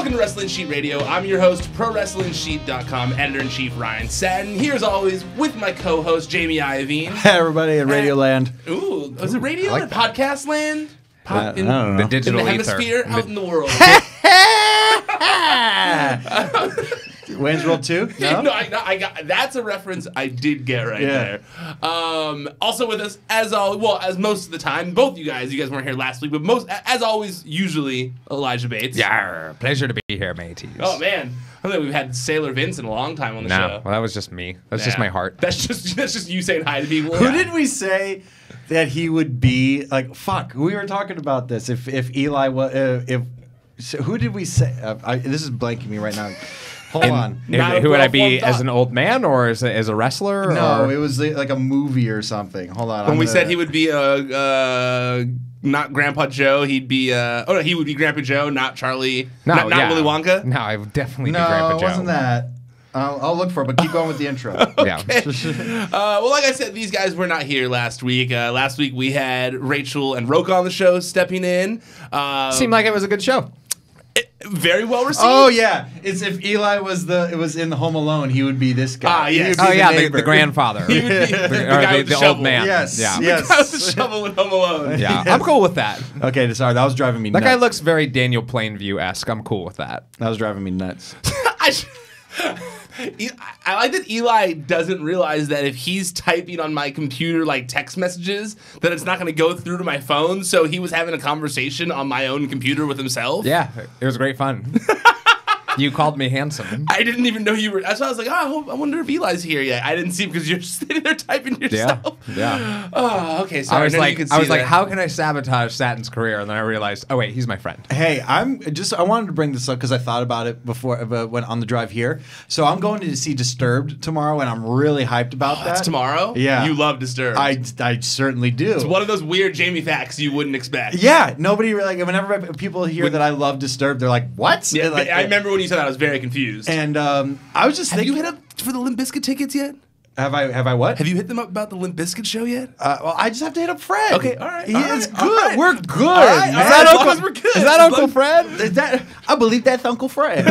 Welcome to Wrestling Sheet Radio. I'm your host, ProWrestlingSheet.com editor-in-chief Ryan Satin. Here as always with my co-host Jamie Iovine. Hey everybody in Radio Land. Ooh, is it radio or podcast land? I don't know. The digital in the ether. hemisphere, out in the world. Wayne's World 2? No? No, I got that's a reference I did get right there. Also with us, as most of the time, both you guys weren't here last week, but as always, usually Elijah Bates. Yeah, pleasure to be here, mateys. Oh man, I don't think we've had Sailor Vince in a long time on the show. Well, that was just me. That's just my heart. That's just you saying hi to people. Who did we say that he would be? Like, fuck, we were talking about this. If Eli was, who did we say? This is blanking me right now. Hold on. Who would I be as an old man or as a wrestler? No, or? it was like a movie or something. Hold on. When we said he would be not Grandpa Joe, he'd be he would be Grandpa Joe, not Charlie, not Willy Wonka. No, I would definitely be Grandpa Joe. No, it wasn't that. I'll look for it, but keep going with the intro. Yeah. Well, like I said, these guys were not here last week. Last week we had Rachel and Roka on the show stepping in. Seemed like it was a good show. Very well received. Oh yeah, it's if Eli was in the Home Alone, he would be this guy. Yes. Oh yeah, the grandfather. He would be the guy with the old shovel. man. Yes. Yeah. Yes. The guy with the shovel in Home Alone. Yeah. I'm cool with that. Okay, sorry, that was driving me That nuts. guy looks very Daniel Plainview-esque. I'm cool with that. That was driving me nuts. I like that Eli doesn't realize that if he's typing on my computer like text messages, that it's not going to go through to my phone. So he was having a conversation on my own computer with himself. Yeah, it was great fun. You called me handsome. I didn't even know you were. That's why I was like, I wonder if Eli's here yet. I didn't see him because you're sitting there typing yourself. Yeah. Oh, okay. Sorry. I was like, that. how can I sabotage Satin's career? And then I realized, oh wait, he's my friend. Hey, I wanted to bring this up because I thought about it before when on the drive here. So I'm going to see Disturbed tomorrow, and I'm really hyped about that. That's tomorrow? Yeah. You love Disturbed. I certainly do. It's one of those weird Jamie facts you wouldn't expect. Yeah, nobody really, like, whenever people hear that I love Disturbed, they're like, what? Yeah, Like, I remember when you said that, I was very confused. And I was just thinking. Have you hit up for the Limp Bizkit tickets yet? Have I what? Have you hit them up about the Limp Bizkit show yet? Well, I just have to hit up Fred. Okay, all right. It's all good. right. We're good. All right, man. all right, as long as we're good. Is that Uncle Fred? I believe that's Uncle Fred.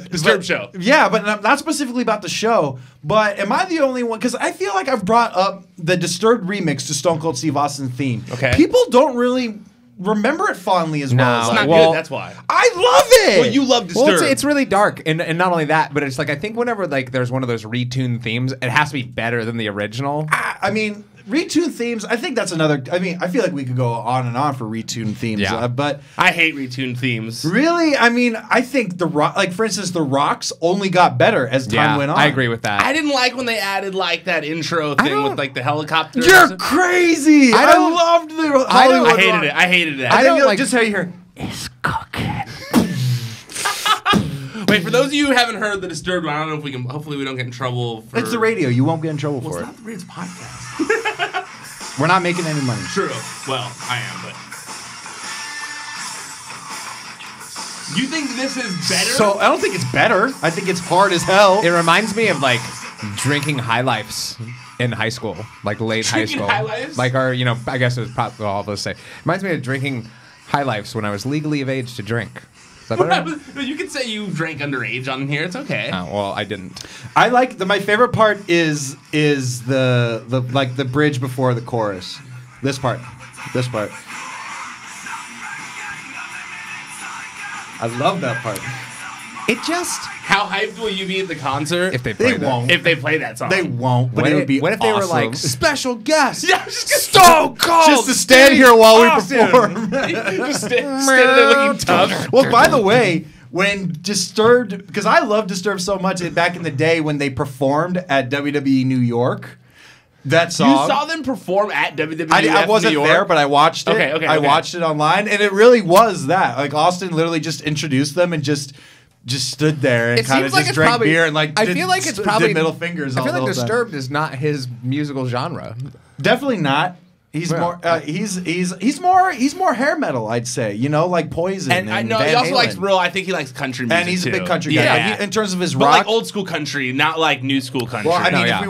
Disturbed show. Yeah, but not specifically about the show. But am I the only one? Because I feel like I've brought up the Disturbed remix to Stone Cold Steve Austin's theme. Okay. People don't really remember it fondly as well as It's I not do. good, that's why. I love it. Well, you love Disturbed. Well, it's really dark, and not only that, but it's like I think whenever like there's one of those retuned themes, it has to be better than the original. I mean, retune themes, I think that's another. I mean, I feel like we could go on and on for retune themes. Yeah. But I hate retuned themes. really, I mean, I think for instance, the Rocks only got better as time went on. I agree with that. I didn't like when they added like that intro thing with like the helicopters. You're crazy. I loved the Hollywood Rock. I hated that. I don't don't like- just how you hear. Wait, for those of you who haven't heard the Disturbed one, I don't know if we can. Hopefully, we don't get in trouble. For... It's the radio. You won't get in trouble Well, for it's it. not the Reds podcast. We're not making any money. True. Well, I am, but. You think this is better? So I don't think it's better. I think it's hard as hell. It reminds me of like drinking High Lifes in high school, like late Drinking high school. High Lifes? Like our, I guess it was probably all those say. Reminds me of drinking High Lifes when I was legally of age to drink. Is that better? You can say you drank underage on here. It's okay. Oh, well, I didn't. I like my favorite part is the like the bridge before the chorus. This part. I love that part. It just How hyped will you be at the concert if they play that. won't. if they play that song? They won't, but What it would if, be what if they were like awesome. special guest? Yeah, just Stone Cold, just to stand here while we perform. just stand there looking tough. Well, by the way, when Disturbed, because I love Disturbed so much back in the day when they performed at WWE New York, that song. You saw them perform at WWF I wasn't New York? there, but I watched it. Okay. I watched it online, and it really was that. Like Austin literally just introduced them and just stood there and It kind of seems like just it's drank probably- beer and like. I feel like it's probably did middle fingers. I feel all like the whole time. Disturbed is not his musical genre. Definitely not. He's Well, more. He's more hair metal. I'd say. You know, like Poison. And I know he Van also Halen. likes real. I think he likes country music And he's too. a big country guy. Yeah, Like, in terms of his but rock. like old school country, not like new school country. Well, I mean, No, yeah. if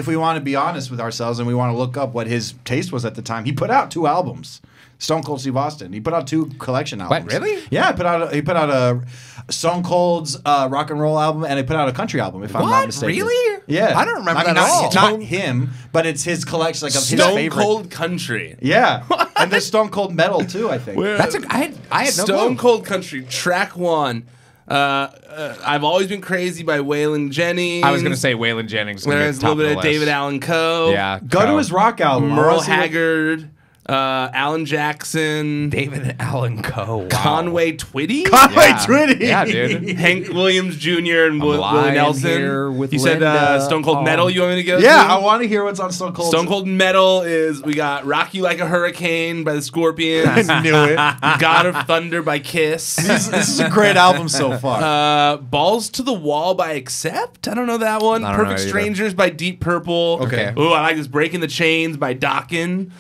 we want to be honest with ourselves and we want to look up what his taste was at the time, he put out 2 albums. Stone Cold Steve Austin. He put out 2 collection albums. What, really? Yeah, he put out a Stone Cold's rock and roll album, and he put out a country album, if I'm not What? mistaken. Really? Yeah. I don't remember I mean, that at all. Not him, but it's his collection, like of his Stone favorite. Cold Country. Yeah. And there's Stone Cold Metal, too, I think. That's I had no Stone clue. Cold Country, track 1. I've always been crazy by Waylon Jennings. I was going to say Waylon Jennings. There's a little bit of David Allen Coe. Yeah. Go to his rock album. Merle Honestly, Haggard. Alan Jackson. David Allen Coe. Wow. Conway Twitty. Conway Yeah. Twitty. Yeah, dude. Hank Williams Jr. and Willie lying Nelson. here with You said Linda. Stone Cold Oh. Metal you want me to go Yeah, to? I want to hear what's on Stone Cold. Stone Cold Metal is we got Rock You Like a Hurricane by the Scorpions. I knew it. God of Thunder by Kiss. This is a great album so far. Balls to the Wall by Accept. I don't know that one. I don't know Perfect either. Strangers by Deep Purple. Okay. Ooh, I like this. Breaking the Chains by Dokken.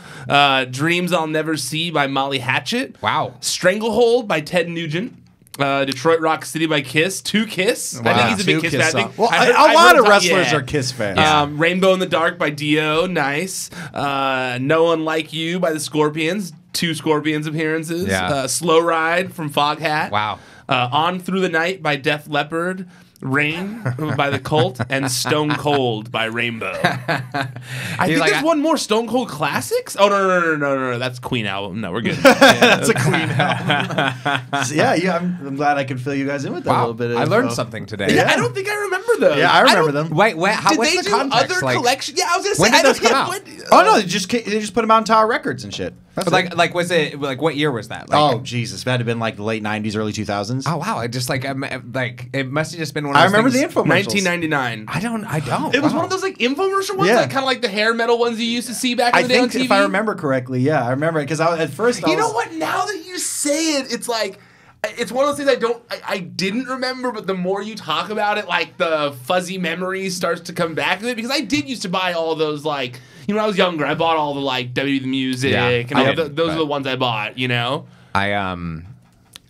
Dreams I'll Never See by Molly Hatchet. Wow. Stranglehold by Ted Nugent. Detroit Rock City by Kiss. 2 Kiss. I Wow. think he's a big 2 Kiss Kiss fan. I song. think Well, I heard- a I lot heard of about- wrestlers yeah. are Kiss fans. Rainbow in the Dark by Dio. Nice. No One Like You by the Scorpions. 2 Scorpions appearances. Yeah. Slow Ride from Foghat. Wow. On Through the Night by Def Leppard. Rain by The Cult. And Stone Cold by Rainbow. I think like, there's one more Stone Cold Classics. Oh, no. That's Queen album. No, we're good. That's a Queen album. So, yeah, I'm glad I could fill you guys in with that a Wow. little bit. Of I learned info. something today. Yeah, I don't think I remember those. Yeah, I remember don't- them. Wait, how, Did what's they the do context? other Like, collection? Yeah, I was gonna say. when did I don't those come get out? what- Oh no, they just put them on Tower Records and shit. That's But it. like was it like what year was that? Like, Oh Jesus, that had been like the late '90s, early 2000s. oh wow! I just like it must have just been one of I those remember things- the infomercials. 1999. I don't. It was Wow. one of those like infomercial ones, Yeah. like kind of like the hair metal ones you used to see back in I the day on think TV. if I remember correctly, yeah, I remember it because at first I You was, know what? Now that you say it, it's like it's one of those things I didn't remember, but the more you talk about it, like the fuzzy memory starts to come back with it because I did used to buy all those like. You know, when I was younger, I bought all the like WWE the Music, Yeah, and I all did, those but- are the ones I bought. You know,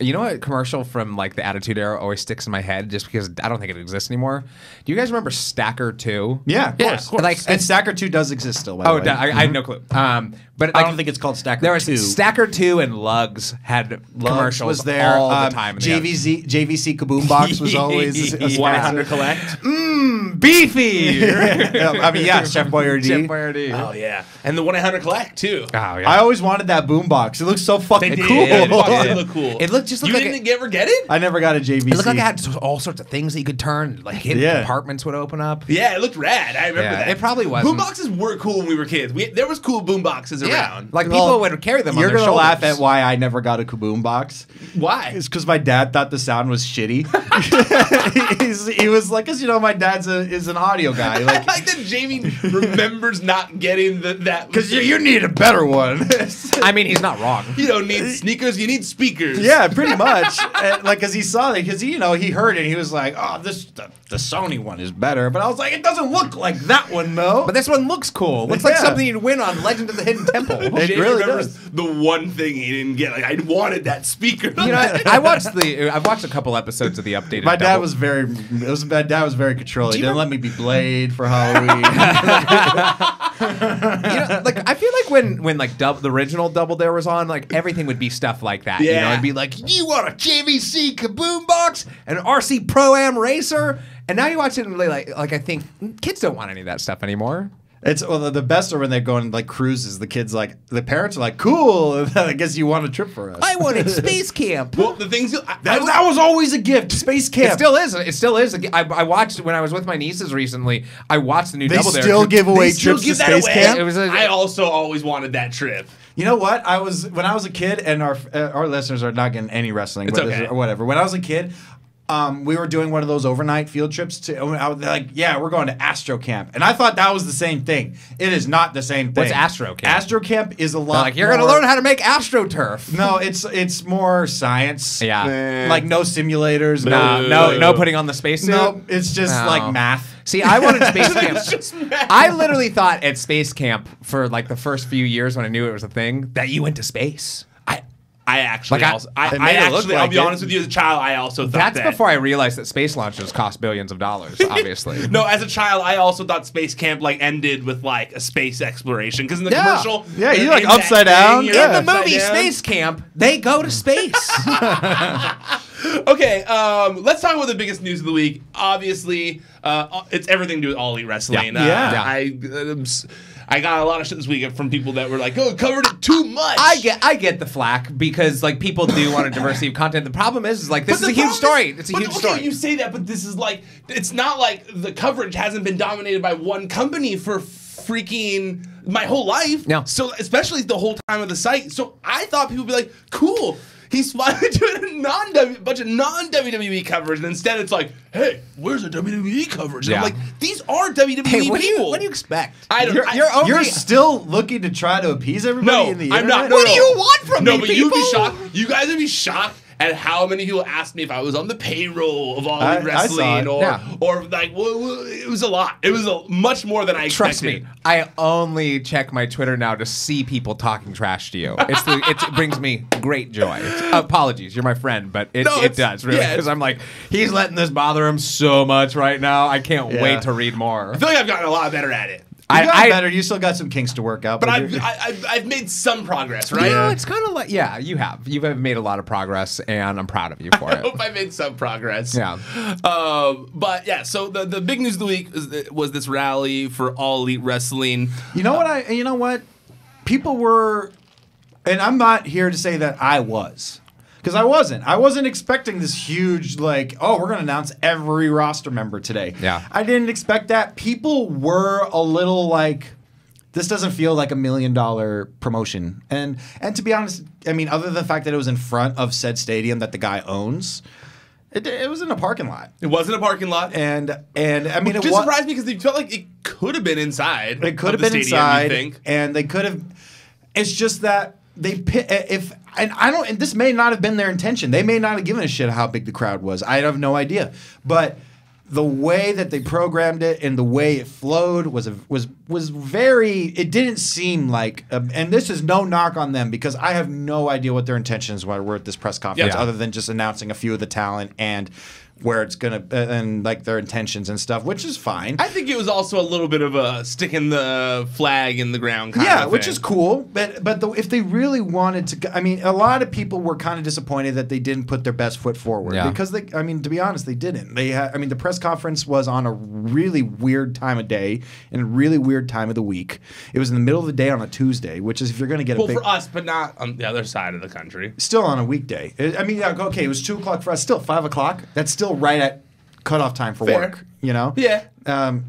You know what commercial from like the Attitude Era always sticks in my head just because I don't think it exists anymore? Do you guys remember Stacker 2? Yeah, of Yeah, course. of course. Like, And Stacker 2 does exist still. By the Oh, way. I had no clue. But I like, don't think it's called Stacker there was 2. Stacker 2 and Lugs had Lugs commercials was there. all the time. in the JVC Kaboom Box was always a sponsor. 100 Collect. beefy. I mean, yeah, Chef Boyardee. Chef Boyardee. Oh yeah, and the 100 Collect too. Oh, yeah. I always wanted that boom box. It looks so fucking They cool. did. It did. looked cool. It looked just You like didn't ever get it? I never got a JVC. It looked like it had all sorts of things that you could turn, like hidden Yeah. compartments would open up. Yeah, it looked rad. I remember Yeah, that. it probably wasn't. Boomboxes were cool when we were kids. There was cool boomboxes around. Like Well, people would carry them on You're their gonna laugh shoulders. at why I never got a Kaboom box. Why? It's because my dad thought the sound was shitty. he was like, because you know, my dad's is an audio guy. I Like, like that Jamie remembers not getting that. because you need a better one. I mean, he's not wrong. You don't need sneakers, you need speakers. Yeah, pretty much. And, like, cause he saw it, cause he heard it. And he was like, "Oh, the Sony one is better." But I was like, "It doesn't look like that one, though." But this one looks cool. Looks like Yeah. something you'd win on Legend of the Hidden Temple. It Jamie really remembers does. the one thing he didn't get. Like, I wanted that speaker. You know, I've watched a couple episodes of the updated. My dad Double. was very controlling. He you didn't let me be Blade for Halloween. You know, like I feel like when like the original Double Dare was on, like everything would be stuff like that. You know, Yeah. it'd be like, you want a JVC Kaboom box, an RC Pro Am racer, and now you watch it and like I think kids don't want any of that stuff anymore. It's the best are when they go on like cruises. The kids the parents are like, "Cool, I guess you want a trip for us." I wanted Space Camp. Well, the things that was always a gift. Space Camp. It still is. It still is. I watched when I was with my nieces recently. I watched the new They Double Dare. still give away They still trips to give that Space away? Camp. It was a- I also always wanted that trip. You know what? When I was a kid, and our listeners are not getting any wrestling, It's but okay. or whatever. When I was a kid, we were doing one of those overnight field trips to. I was like, yeah, we're going to Astro Camp, and I thought that was the same thing. It is not the same thing. What's Astro Camp? Astro Camp is a lot. They're like, you're going to more- learn how to make AstroTurf. No, it's more science. Yeah. Like no simulators. No putting on the spacesuit. No, it's just No. like math. See, I wanted Space Camp. It's just math. I literally thought at Space Camp for like the first few years when I knew it was a thing that you went to space. I actually Like, also, it made it look I'll like be it. honest with you, as a child, I also thought That's that. before I realized that space launches cost billions of dollars, obviously. No, as a child, I also thought Space Camp like ended with like a space exploration because in the commercial, Yeah, you in like that upside thing, down. you're Yeah. In the movie upside down. Space Camp, they go to space. Okay, let's talk about the biggest news of the week. Obviously, it's everything to do with All Elite Wrestling. Yeah. I got a lot of shit this week from people that were like, "Oh, covered it too much." I get the flack because like people do want a diversity of content. The problem is like this is a huge story. It's a huge story. You say that, but this is like it's not like the coverage hasn't been dominated by one company for freaking my whole life. No. So especially the whole time of the site. So I thought people would be like, "Cool." He's finally doing a bunch of non-WWE coverage, and instead it's like, "Hey, where's the WWE coverage?" And I'm Yeah. like, "These are WWE Hey, what people." do you expect? I don't. You're still looking to try to appease everybody No, in the I'm internet? not. No, What no. do you want from no, me, but you'd be people? shocked. You guys would be shocked at how many people asked me if I was on the payroll of All Elite I saw Wrestling, it. or like, it was a lot. It was much more than I Trust expected. me, I only check my Twitter now to see people talking trash to you. It brings me great joy. Apologies, you're my friend, but it does really yeah, because I'm like he's letting this bother him so much right now. I can't Yeah. wait to read more. I feel like I've gotten a lot better at it, You got better. You still got some kinks to work out. but you're- I've made some progress, right? You know, it's kind of like you have made a lot of progress, and I'm proud of you for I it. hope I made some progress. Yeah. But yeah, so the big news of the week was this rally for All Elite Wrestling. You know what? You know what? People were, and I'm not here to say that I was, because I wasn't. I wasn't expecting this huge like, oh, we're going to announce every roster member today. Yeah. I didn't expect that. People were a little like, this doesn't feel like $1 million promotion. And to be honest, I mean, other than the fact that it was in front of said stadium that the guy owns, it was in a parking lot. It wasn't a parking lot. And I mean, Which just surprised me because they felt like it could have been inside. It could have of been the stadium, inside, you think? and they could have. It's just that and this may not have been their intention. They may not have given a shit how big the crowd was. I have no idea, but the way that they programmed it and the way it flowed was very. It didn't seem like, and this is no knock on them because I have no idea what their intentions were at this press conference, Yeah. other than just announcing a few of the talent and where it's gonna and like their intentions and stuff, which is fine. I think it was also a little bit of a sticking the flag in the ground kind Yeah, of which thing. is cool. But if they really wanted to, I mean, a lot of people were kind of disappointed that they didn't put their best foot forward because I mean, to be honest, they didn't. The press conference was on a really weird time of day and a really weird time of the week. It was in the middle of the day on a Tuesday, which is if you're going to get Well, a big, for us, but not on the other side of the country. still on a weekday. I mean, yeah, okay, it was 2:00 for us. Still 5:00. That's still right at cutoff time for Fair. work. You know. Yeah. And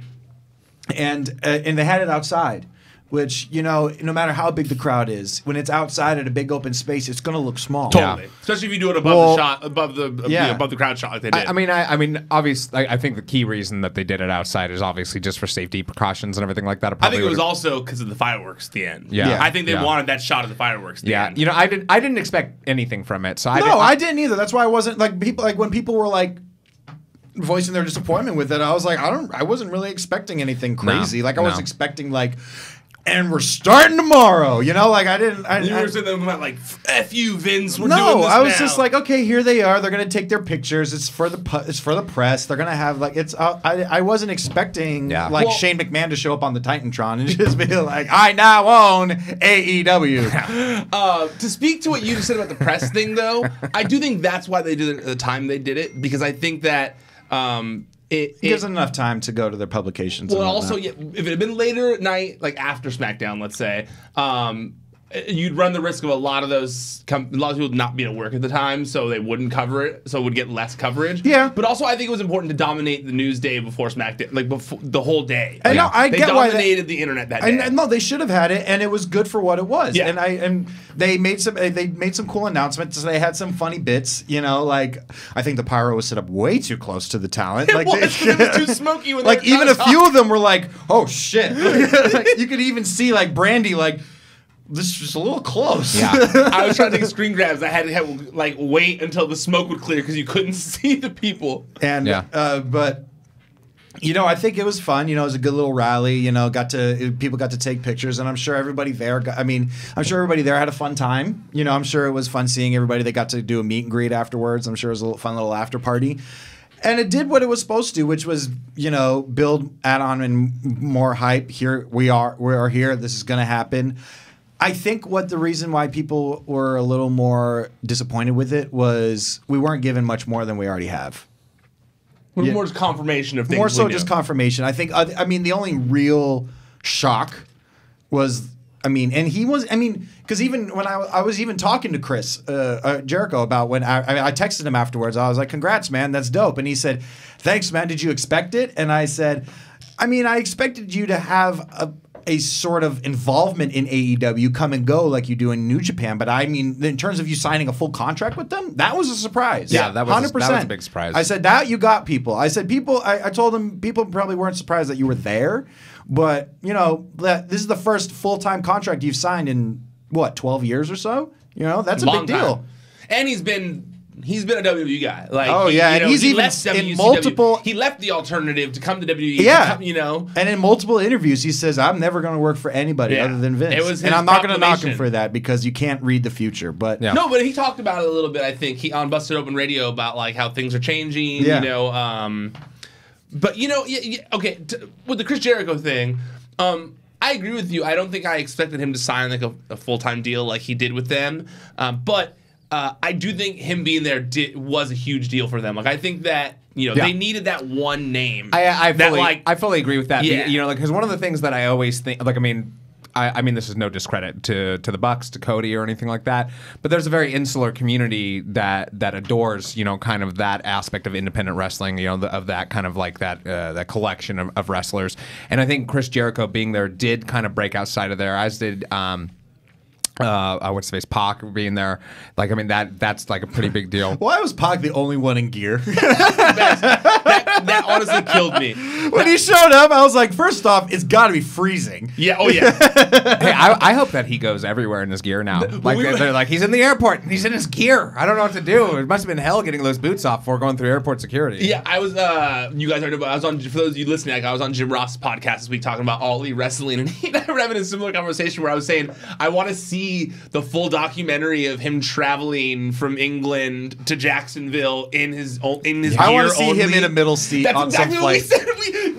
they had it outside, which, you know, no matter how big the crowd is, when it's outside at a big open space, it's going to look small. Totally. Especially if you do it above Well, the shot, above the crowd shot like they did. I mean, obviously, I think the key reason that they did it outside is obviously just for safety precautions and everything like that. I think it was also because of the fireworks at the end. Yeah. I think they Yeah. wanted that shot of the fireworks at the Yeah, end. you know, I didn't expect anything from it, so I didn't either. That's why I wasn't like people like when people were like voicing their disappointment with it. I was like, I wasn't really expecting anything crazy. I was expecting like, and we're starting tomorrow. You know, like I didn't. You were sitting there about like, "F you, Vince. We're no, doing this I was now." just like, okay, here they are. They're gonna take their pictures. It's for the press. They're gonna have like it's. I wasn't expecting Well, Shane McMahon to show up on the Titantron and just be like, I now own AEW. To speak to what you just said about the press thing, though, I do think that's why they did it at the time they did it, because I think that it gives them enough time to go to their publications. Well, and also, whatnot. if it had been later at night, like after SmackDown, let's say, you'd run the risk of a lot of people not being at work at the time, so they wouldn't cover it, so it would get less coverage. Yeah. But also, I think it was important to dominate the news day before SmackDown, like before the whole day. I know, I they get why dominated the internet that day. And no, they should have had it, and it was good for what it was. Yeah. And they made some cool announcements. They had some funny bits. You know, like I think the pyro was set up way too close to the talent. It like was, 'cause it was too smoky when they like were even a trying to few of them were like, "Oh shit!" Like, you could even see like Brandy like. This was a little close. Yeah. I was trying to take screen grabs. I had to like wait until the smoke would clear because you couldn't see the people. And Yeah. but I think it was fun. It was a good little rally. People got to take pictures, and I'm sure everybody there. I'm sure everybody there had a fun time. I'm sure it was fun seeing everybody. They got to do a meet and greet afterwards. I'm sure it was a fun little after party. And it did what it was supposed to, which was, build add-on and more hype. Here we are here. This is going to happen. I think the reason why people were a little more disappointed with it was we weren't given much more than we already have. More just confirmation of things. More so we knew. just confirmation. I think, the only real shock was, because even when I was even talking to Chris Jericho about when I texted him afterwards, I was like, congrats, man, that's dope. And he said, thanks, man, did you expect it? And I said, I expected you to have a sort of involvement in AEW, come and go like you do in New Japan. But in terms of you signing a full contract with them, that was a surprise. Yeah, that was 100%. That was a big surprise. I said, that you got people. I said, I told them people probably weren't surprised that you were there. But, this is the first full-time contract you've signed in, 12 years or so? That's a Long big deal. time. And he's been a WWE guy. And he's he even left in WCW. multiple. He left the alternative to come to WWE. Yeah, And in multiple interviews, he says, "I'm never going to work for anybody other than Vince." It was his and I'm not going to knock him proclamation. for that because you can't read the future. But Yeah. No, but he talked about it a little bit. I think he on Busted Open Radio about how things are changing. Yeah. But okay. With the Chris Jericho thing. I agree with you. I don't think I expected him to sign a full-time deal like he did with them. But I do think him being there was a huge deal for them. I think that they needed that one name. I fully agree with that. Yeah. Because one of the things that I always think, I mean, this is no discredit to the Bucks, to Cody, or anything like that. But there's a very insular community that adores, kind of that aspect of independent wrestling, of that kind of that collection of wrestlers. And I think Chris Jericho being there did kind of break outside of there, as did what's his face, Pac being there. That's a pretty big deal. why was Pac the only one in gear? That honestly killed me. When he showed up, I was like, first off, it's got to be freezing. Yeah. Oh yeah. Hey, I hope that he goes everywhere in his gear now. They're like, he's in the airport and he's in his gear. I don't know what to do. It must have been hell getting those boots off before going through airport security. Yeah, I was. You guys already know, but I was on. For those of you listening, I was on Jim Ross's podcast this week talking about All Elite Wrestling, and he and I were having a similar conversation where I was saying I want to see the full documentary of him traveling from England to Jacksonville in his gear. I want to see only. him in a middle seat That's on exactly some what flight. we said.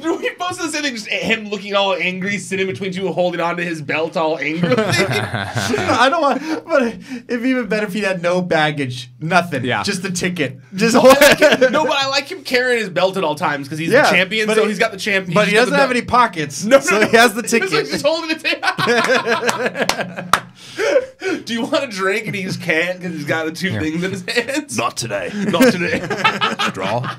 We posted the same thing, just him looking all angry, sitting between two, holding onto his belt, all angry. I don't want, but it'd be even better if he had no baggage, nothing, just the ticket. Just No, but I like him carrying his belt at all times because he's the champion, so he's got the champion. But he doesn't have any pockets, so he has the ticket. He's holding it. Do you want a drink? And he just can't because he's got the two things in his hands. Not today. Not today. Straw.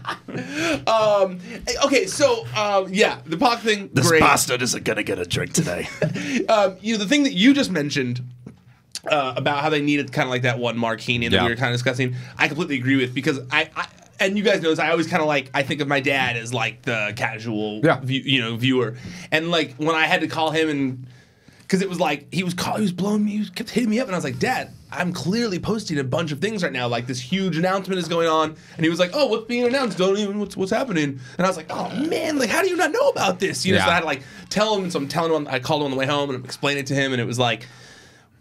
Okay, so the Pac thing. This great. bastard isn't gonna get a drink today. The thing that you just mentioned about how they needed kind of like that one marquee that we were kind of discussing, I completely agree with because I and you guys know this, I always kind of I think of my dad as like the casual viewer, and like when I had to call him and. Because it was he was blowing me, he kept hitting me up, and I was like, Dad, I'm clearly posting a bunch of things right now, like this huge announcement is going on, and he was like, oh, what's being announced? Don't even what's happening? And I was like, oh man, how do you not know about this? So I had to tell him, and so I'm telling him, I called him on the way home and I'm explaining it to him, and it was like,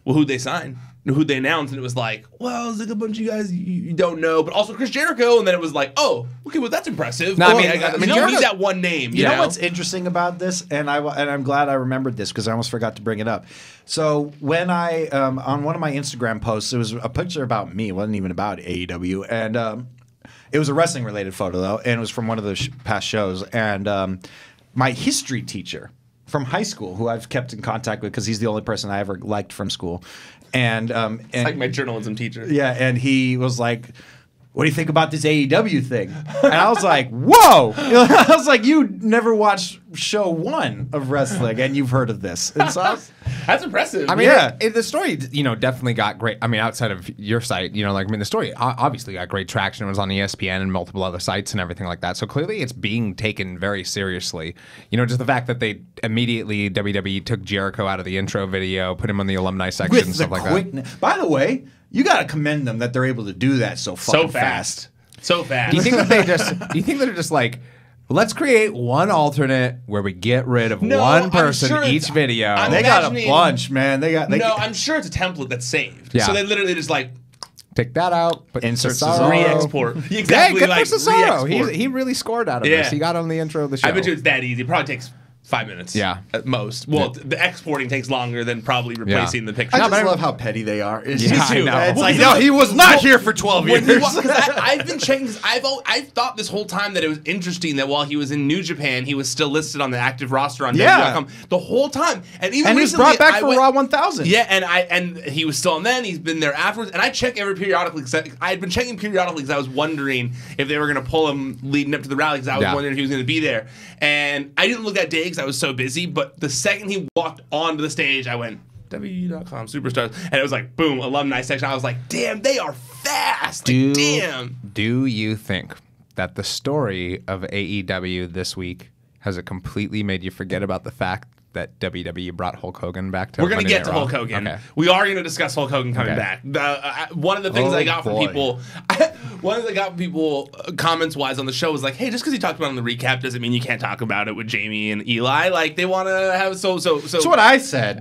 well, who'd they sign? Who'd they announce? And it was like, well, it's like a bunch of you guys you don't know, but also Chris Jericho, and then it was like, oh, okay, well that's impressive. No, you don't need that one name. You know what's interesting about this, and I'm glad I remembered this because I almost forgot to bring it up. So when I on one of my Instagram posts, it was a picture about me. It wasn't even about AEW, and it was a wrestling related photo though, and it was from one of the past shows. And my history teacher from high school, who I've kept in contact with because he's the only person I ever liked from school, and it's like my journalism teacher. Yeah, and he was like, what do you think about this AEW thing? And I was like, whoa! I was like, you never watched show 1 of wrestling, and you've heard of this. And so that's impressive. I mean, the story, definitely got great. I mean, outside of your site, the story obviously got great traction. It was on ESPN and multiple other sites and everything like that. So clearly, it's being taken very seriously. Just the fact that they immediately WWE took Jericho out of the intro video, put him on the alumni section, with and stuff like that. By the way, you got to commend them that they're able to do that so fucking fast. So fast. Do you think that they're just like, Let's create one alternate where we get rid of one person each video. They got a bunch, man. I'm sure it's a template that's saved. Yeah. So they literally just like take that out, but insert Cesaro. re-export. Exactly, yeah, good like for Cesaro. re-export. He really scored out of this. He got on the intro of the show. I bet you it's that easy. It probably takes 5 minutes. Yeah. At most. Well, the exporting takes longer than probably replacing the picture. I just love how petty they are. Yeah, I know. It's like, no, he was not here for 12 years. I've been checking. I've thought this whole time that it was interesting that while he was in New Japan, he was still listed on the active roster on WWE.com the whole time. And even he was recently, brought back for Raw 1000. Yeah, and he was still on then. He's been there afterwards. And I check periodically. I had been checking periodically because I was wondering if they were going to pull him leading up to the rally because I was wondering if he was going to be there. And I didn't look that day because I was so busy. But the second he walked onto the stage, I went, WWE.com Superstars. And it was like, boom, alumni section. I was like, damn, they are fast. Damn. Do you think that the story of AEW this week has it completely made you forget about the fact that WWE brought Hulk Hogan back to We're going to Monday get to Night Raw? Hulk Hogan. Okay. We are going to discuss Hulk Hogan coming back. One of the things I got from people, comments-wise on the show was like, hey, just because you talked about it on the recap doesn't mean you can't talk about it with Jamie and Eli. Like, they want to have so. That's what I said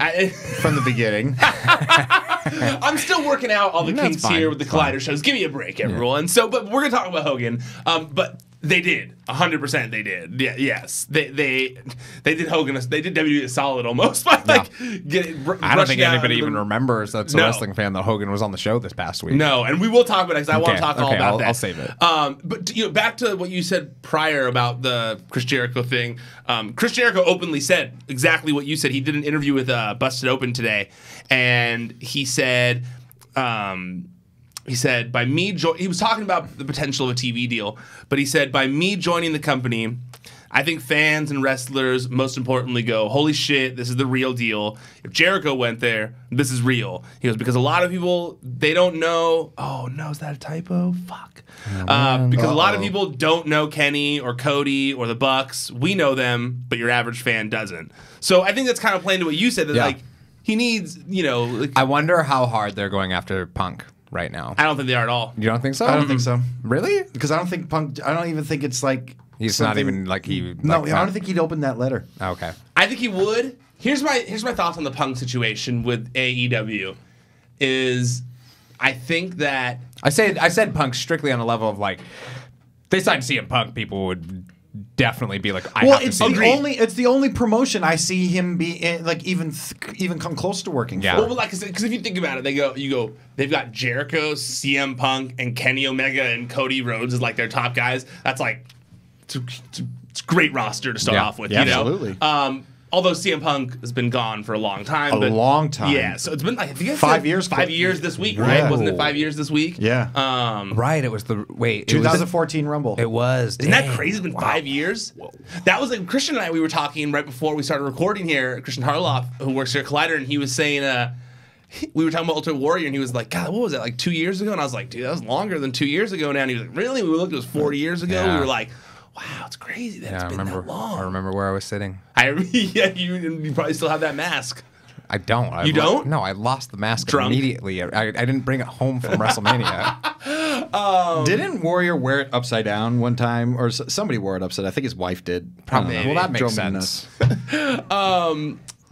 from the beginning. I'm still working out all the kinks here with the Collider shows. Give me a break, everyone. Yeah. But we're going to talk about Hogan. But they did. 100% they did. Yeah, yes. They did Hogan. They did WWE a solid almost by I don't think anybody even remembers that's a wrestling fan that Hogan was on the show this past week. No, and we will talk about it because I want to talk all about that. I'll save it. But back to what you said prior about the Chris Jericho thing. Chris Jericho openly said exactly what you said. He did an interview with Busted Open today, and he said. He said, by me he was talking about the potential of a TV deal, but he said, by me joining the company, I think fans and wrestlers, most importantly, go, holy shit, this is the real deal. If Jericho went there, this is real. He goes, because a lot of people, they don't know. Oh, no, is that a typo? Fuck. Because a lot of people don't know Kenny or Cody or the Bucks. We know them, but your average fan doesn't. So I think that's kind of playing to what you said, that like he needs, I wonder how hard they're going after Punk right now. I don't think they are at all. You don't think so? I don't think so. Really? Because I don't think Punk. I don't even think it's like he's not even like he. No, I don't think he'd open that letter. Okay. I think he would. Here's my thoughts on the Punk situation with AEW. Is I think that I said Punk strictly on a level of like they signed CM Punk, people would definitely be like, I have to see it's the only promotion I see him be in, like even come close to working. Yeah. For. Well, like, because if you think about it, they've got Jericho, CM Punk, and Kenny Omega and Cody Rhodes as like their top guys. That's like it's a great roster to start off with. Yeah, you know? Absolutely. Although CM Punk has been gone for a long time. A long time. Yeah, so it's been like 5 years. 5 years this week, right? Yeah. Wasn't it 5 years this week? Yeah. Right. It was 2014 Rumble. It was. Isn't that crazy? It's been 5 years. Whoa. That was like Christian and I. We were talking right before we started recording here. Christian Harloff, who works here at Collider, and he was saying, we were talking about Ultimate Warrior, and he was like, God, what was that? Like 2 years ago? And I was like, dude, that was longer than 2 years ago now. And he was like, really? We looked, it was 4 years ago. Yeah. We were like, wow, it's crazy that it's been that long. I remember where I was sitting. You probably still have that mask. I don't. You don't? No, I lost the mask Drunk. immediately. I didn't bring it home from WrestleMania. Didn't Warrior wear it upside down one time, or somebody wore it upside? I think his wife did. Probably. Maybe. Well, that makes Drove me sense.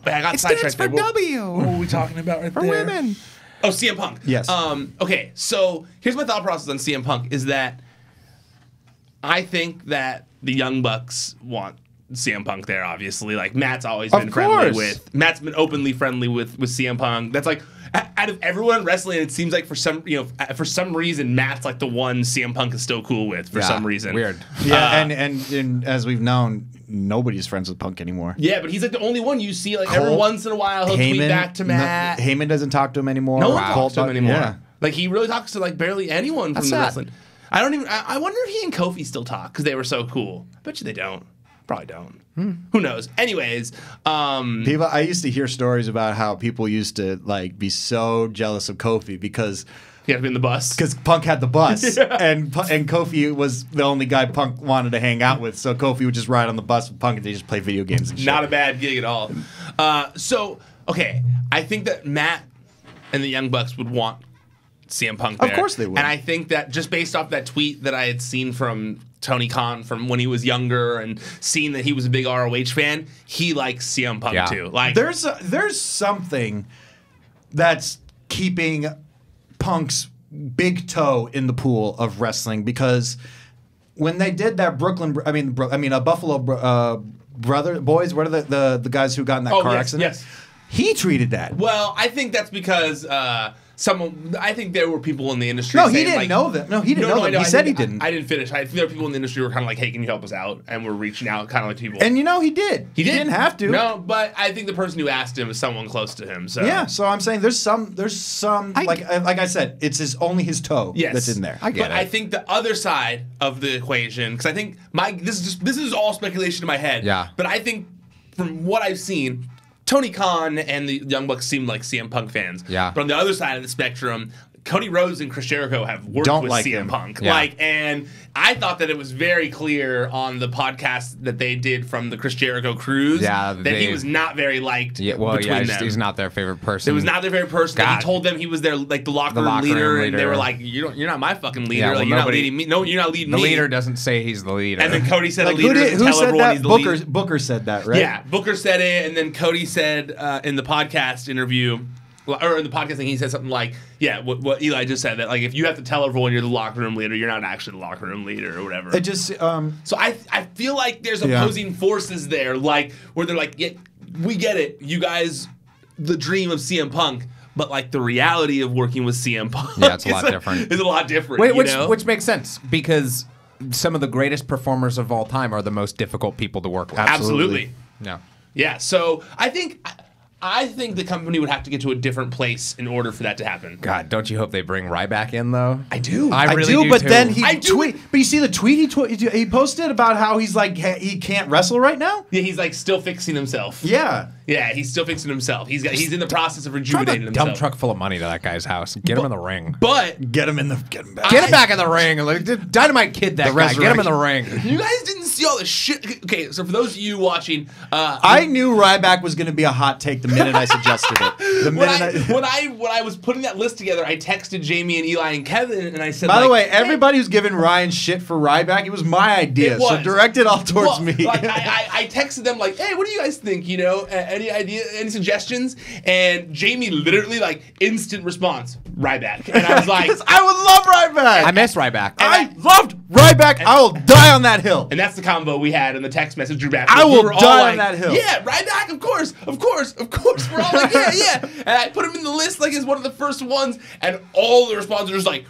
But I got It stands sidetracked for there. W. What were we talking about right For there? women. Oh, CM Punk. Yes. Okay, so here's my thought process on CM Punk is that I think that the Young Bucks want CM Punk there, obviously. Like, Matt's always been friendly with... Matt's been openly friendly with CM Punk. That's like, out of everyone in wrestling, it seems like for some reason, Matt's like the one CM Punk is still cool with for some reason. Weird. Yeah, and as we've known, nobody's friends with Punk anymore. Yeah, but he's like the only one you see, like, every once in a while, he'll tweet back to Matt. Heyman doesn't talk to him anymore. No one talks to him anymore. Yeah. Like, he really talks to, like, barely anyone from the wrestling. I wonder if he and Kofi still talk because they were so cool. I bet you they don't. Probably don't. Who knows? Anyways, I used to hear stories about how people used to like be so jealous of Kofi because he had to be in the bus. Because Punk had the bus, and Kofi was the only guy Punk wanted to hang out with. So Kofi would just ride on the bus with Punk and they just play video games and shit. Not a bad gig at all. Okay, I think that Matt and the Young Bucks would want CM Punk there. Of course they would. And I think that just based off that tweet that I had seen from Tony Khan from when he was younger and seeing that he was a big ROH fan, he likes CM Punk too. Like there's something that's keeping Punk's big toe in the pool of wrestling, because when they did that Buffalo boys, what are the guys who got in that car accident? Yes. He treated that. Well, I think that's because I think there were people in the industry. No, he didn't know that. No, he didn't know that. He said he didn't. I didn't finish. I think there were people in the industry who were kind of like, "Hey, can you help us out?" And we're reaching out, kind of like people. And he did. He didn't have to. No, but I think the person who asked him is someone close to him. So yeah. So I'm saying there's some like I said, it's only his toe that's in there. I get it. I think the other side of the equation, because I think this is all speculation in my head. Yeah. But I think from what I've seen, Tony Khan and the Young Bucks seem like CM Punk fans. Yeah. But on the other side of the spectrum, Cody Rhodes and Chris Jericho have worked with CM Punk. Yeah. And I thought that it was very clear on the podcast that they did from the Chris Jericho cruise that he was not very liked between them. He's not their favorite person. It was not their favorite person. He told them he was their the locker room leader, and they were like, "You're not my fucking leader. You're not leading me. No, you're not leading me." The leader doesn't say he's the leader. And then Cody said, "A leader who tell said everyone that? he's the leader." Booker said that, right? Yeah, Booker said it, and then Cody said in the podcast interview, or in the podcast thing, he said something like, "Yeah, what Eli just said, that like if you have to tell everyone you're the locker room leader, you're not actually the locker room leader or whatever." It just so I feel like there's opposing forces there, like where they're like, "Yeah, we get it, you guys, the dream of CM Punk." But like the reality of working with CM Punk, it's a lot different. It's a lot different. Which makes sense, because some of the greatest performers of all time are the most difficult people to work with. Absolutely. Yeah. Yeah. So I think the company would have to get to a different place in order for that to happen. God, don't you hope they bring Ryback in though? I do. I really do. But too. then But you see the tweet he posted about how he's like he can't wrestle right now. Yeah, he's like still fixing himself. Yeah. Yeah, he's still fixing himself. He's in the process of rejuvenating Drive a himself. dump truck full of money to that guy's house. Get him in the ring. But Get him back. Get him back in the ring. Like, Dynamite Kid that guy. Get him in the ring. you guys didn't see all the shit. Okay, so for those of you watching, I knew Ryback was going to be a hot take the minute I suggested it. When I was putting that list together, I texted Jamie and Eli and Kevin, and I said, by the way, everybody who's giving Ryan shit for Ryback, it was my idea. So direct it all towards me. Like, I texted them like, "Hey, what do you guys think? You know, any idea, any suggestions?" And Jamie literally like instant response, Ryback, and I was like, I would love Ryback. I miss Ryback. I loved Ryback. I will die on that hill. And that's the combo we had in the text message group after. I will were all die like, on that hill. Yeah, Ryback, of course. We're all like, yeah. And I put him in the list like as one of the first ones, and all the responses were just like,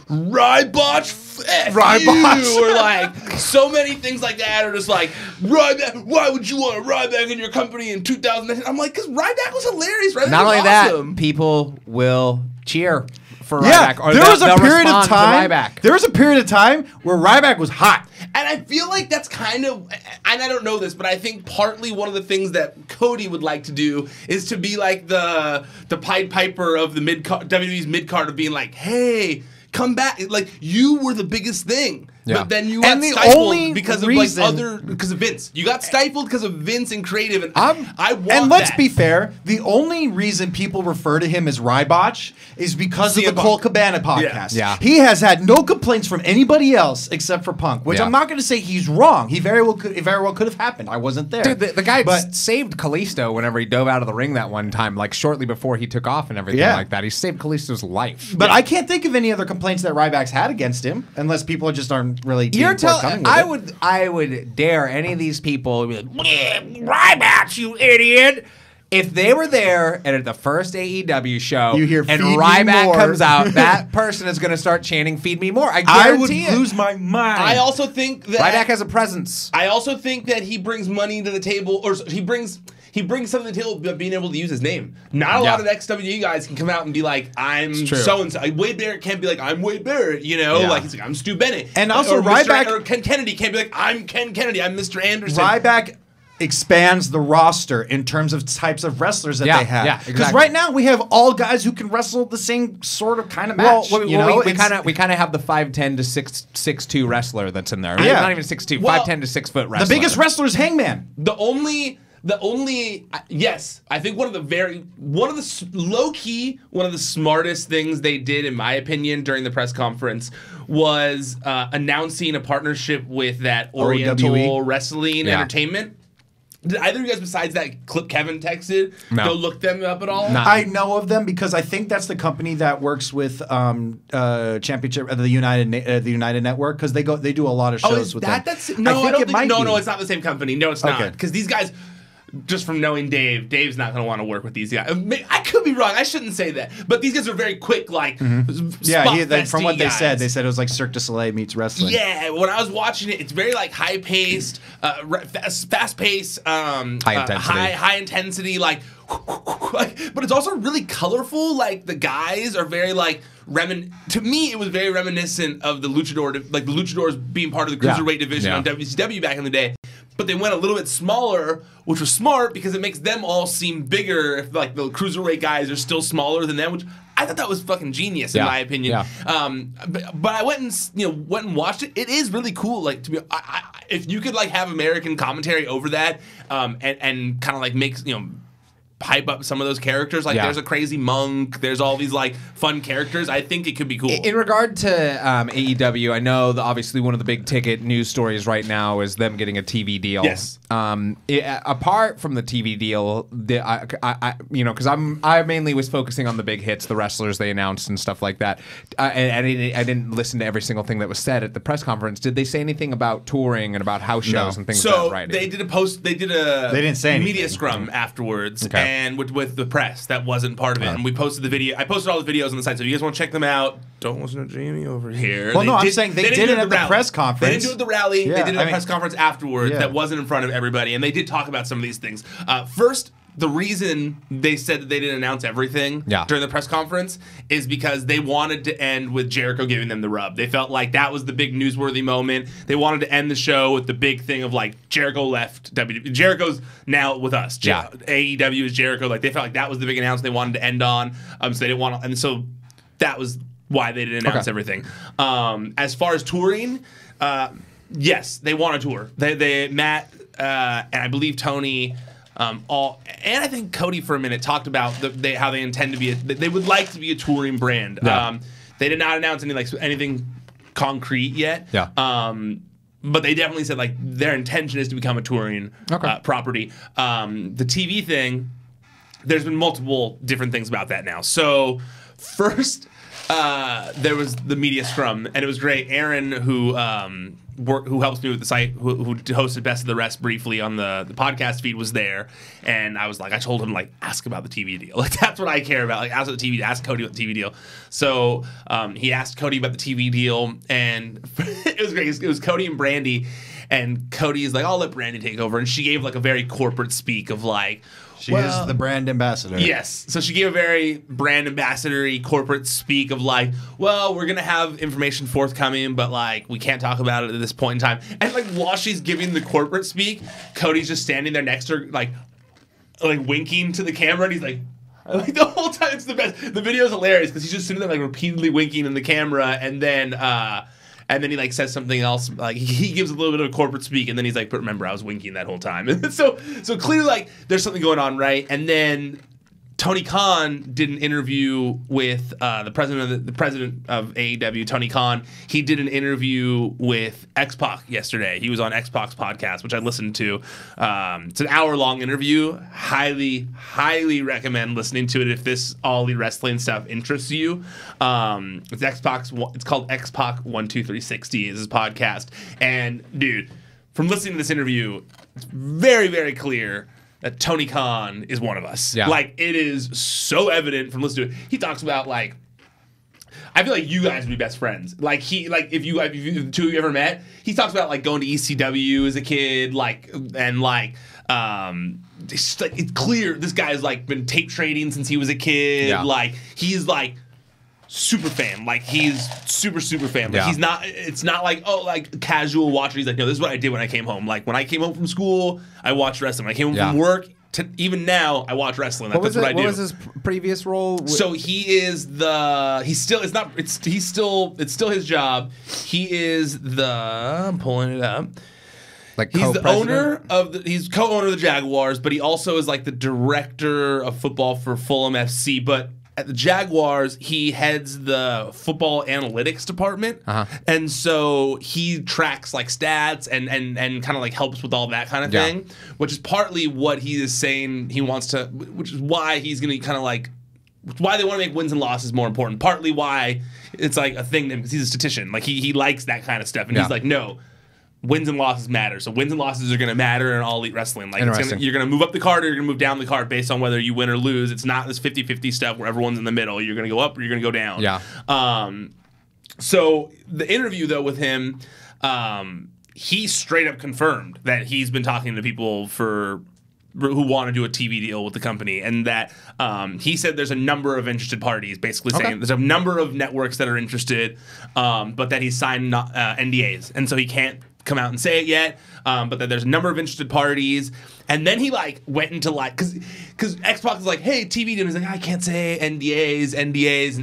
Rybotch, Rybotch. Or like so many things like that are just like, Ryback, why would you want a Ryback in your company in 2010? I'm like, because Ryback was hilarious. Ryback Not was only awesome. that, people will cheer for Yeah, Ryback. Or there was a they'll period of respond to time. Ryback. There was a period of time where Ryback was hot. And I feel like that's kind of, and I don't know this, but I think partly one of the things that Cody would like to do is to be like the Pied Piper of the WWE's mid-card of being like, hey, come back. Like, you were the biggest thing. Yeah. But then you got And the stifled only because reason- of Vince. You got stifled because of Vince and creative, and I want And let's that. be fair, the only reason people refer to him as Rybotch is because of the CM Punk. Colt Cabana podcast. Yeah. He has had no complaints from anybody else except for Punk, which Yeah. I'm not going to say he's wrong. He very well could have happened. I wasn't there. Dude, the guy But- saved Kalisto whenever he dove out of the ring that one time, like shortly before he took off and everything Yeah. like that. He saved Kalisto's life. But I can't think of any other complaints that Ryback's had against him, unless people just aren't really You're forthcoming with it. I would dare any of these people to be like, Ryback, you idiot. If they were there and at the first AEW show You hear, and "Feed me Ryback more." comes out, that person is going to start chanting, "Feed me more." I I would guarantee it. lose my mind. I also think that Ryback has a presence. I also think that he brings money to the table, or he brings something to the table by being able to use his name. Not a lot of XWE guys can come out and be like, I'm true. so-and-so. Wade Barrett can't be like, I'm Wade Barrett, you know? Yeah. Like, he's like, I'm Stu Bennett. And also or Ryback- or Ken Kennedy can't be like, I'm Ken Kennedy, I'm Mr. Anderson. Ryback expands the roster in terms of types of wrestlers that Yeah, they have. yeah, Because exactly. right now we have all guys who can wrestle the same sort of kind of match. Well, you know, we kind of have the 5'10" to 6'2" wrestler that's in there. Yeah. Not even 6'2", Well, 5'10" to 6 foot the wrestler. biggest wrestler is Hangman. The only Yes, I think one of the smartest things they did, in my opinion, during the press conference was announcing a partnership with that Oriental OWE? Wrestling Entertainment. Did either of you guys, besides that clip Kevin texted, go look them up at all? I know of them because I think that's the company that works with Championship the United Network, because they do a lot of shows with them. No, I don't think. No, it's not the same company. No, it's not. Because these guys, just from knowing Dave's not going to want to work with these guys. I could be wrong. I shouldn't say that. But these guys are very quick, like, from what they said it was like Cirque du Soleil meets wrestling. Yeah, when I was watching it, it's very like high-paced, fast-paced, high intensity, like, but it's also really colorful. Like, the guys are very, like, to me, it was very reminiscent of the Luchador, like the Luchadors being part of the Cruiserweight division on WCW back in the day. But they went a little bit smaller, which was smart because it makes them all seem bigger if, like, the Cruiserweight guys are still smaller than them, which I thought that was fucking genius in my opinion. But I went and watched it. It is really cool. Like, to be, if you could, like, have American commentary over that, and kind of like make hype up some of those characters. Like, there's a crazy monk. There's all these, like, fun characters. I think it could be cool. In regard to AEW, I know obviously one of the big ticket news stories right now is them getting a TV deal. Yes. Apart from the TV deal, because I mainly was focusing on the big hits, the wrestlers they announced and stuff like that. And I didn't listen to every single thing that was said at the press conference. Did they say anything about touring and about house shows and things like that? Right. They did a post. They did a. They didn't say media anything. Scrum afterwards. Okay. And with the press, that wasn't part of it. And we posted the video. I posted all the videos on the site, so if you guys want to check them out, don't listen to Jamie over here. Well, I'm saying they did it at the press conference. They didn't do it at the rally. They did it at the press conference afterwards. That wasn't in front of everybody, and they did talk about some of these things. First, the reason they said that they didn't announce everything during the press conference is because they wanted to end with Jericho giving them the rub. They felt like that was the big newsworthy moment. They wanted to end the show with the big thing of, like, Jericho left. Jericho's now with us. AEW is Jericho. Like, they felt like that was the big announcement they wanted to end on. So they didn't want to, and so that was why they didn't announce everything. As far as touring, yes, they want to tour. Matt and I believe Tony. And I think Cody for a minute talked about how they intend to be. They would like to be a touring brand. Yeah. They did not announce anything concrete yet. Yeah. But they definitely said, like, their intention is to become a touring property. The TV thing, there's been multiple different things about that now. So first, there was the media scrum, and it was great. Aaron, who helps me with the site, who hosted Best of the Rest briefly on the podcast feed, was there, and I was like, I told him, like, ask about the TV deal. Like, that's what I care about. Like, ask Cody about the TV deal. So he asked Cody about the TV deal, and it was great. It was Cody and Brandy, and Cody's like, I'll let Brandy take over, and she gave, like, a very corporate speak of, like, she is the brand ambassador. Yes. So she gave a very brand ambassador-y corporate speak of, like, well, we're going to have information forthcoming, but, like, we can't talk about it at this point in time. And, like, while she's giving the corporate speak, Cody's just standing there next to her, like winking to the camera, and he's like the whole time. It's the best. The video's hilarious because he's just sitting there, like, repeatedly winking in the camera, and then he, like, says something else. Like, he gives a little bit of a corporate speak, and then he's like, but remember, I was winking that whole time. so clearly, like, there's something going on, right? And then Tony Khan did an interview with the president of AEW, Tony Khan. He did an interview with X-Pac yesterday. He was on X-Pac's podcast, which I listened to. It's an hour-long interview. Highly, highly recommend listening to it if this all the wrestling stuff interests you. It's X-Pac's. It's called X-Pac 12360 is his podcast. And, dude, from listening to this interview, it's very, very clear that Tony Khan is one of us. Yeah. Like, it is so evident from listening to it. He talks about, like, I feel like you guys would be best friends. Like, if the two of you ever met, he talks about, like, going to ECW as a kid, like, and, like, it's clear this guy's, like, been tape trading since he was a kid. Yeah. Like, he's, like, super fan. Like, he's super, super fan. Like, it's not like, oh, like, casual watcher. He's like, no, this is what I did when I came home. Like, when I came home from school, I watched wrestling. When I came home from work, even now, I watch wrestling. That's what I do. What was his previous role? So it's still his job. He is I'm pulling it up. Like He's the co-president? owner he's co-owner of the Jaguars, but he also is like the director of football for Fulham FC. But at the Jaguars, he heads the football analytics department, and so he tracks like stats and kind of like helps with all that kind of thing, which is partly what he is saying he wants to, which is why he's going to kind of like. Why they want to make wins and losses more important. Partly why it's like a thing because he's a statistician. Like he likes that kind of stuff, and he's like, no, wins and losses matter. So wins and losses are going to matter in all elite wrestling. Like you're going to move up the card or you're going to move down the card based on whether you win or lose. It's not this 50-50 stuff where everyone's in the middle. You're going to go up or you're going to go down. Yeah. So the interview though with him, he straight up confirmed that he's been talking to people who want to do a TV deal with the company, and that he said there's a number of interested parties, basically saying there's a number of networks that are interested, but that he's signed NDAs, and so he can't come out and say it yet, but that there's a number of interested parties. And then he like went into like because Xbox is like, hey, TV deal. He's like, I can't say NDAs, and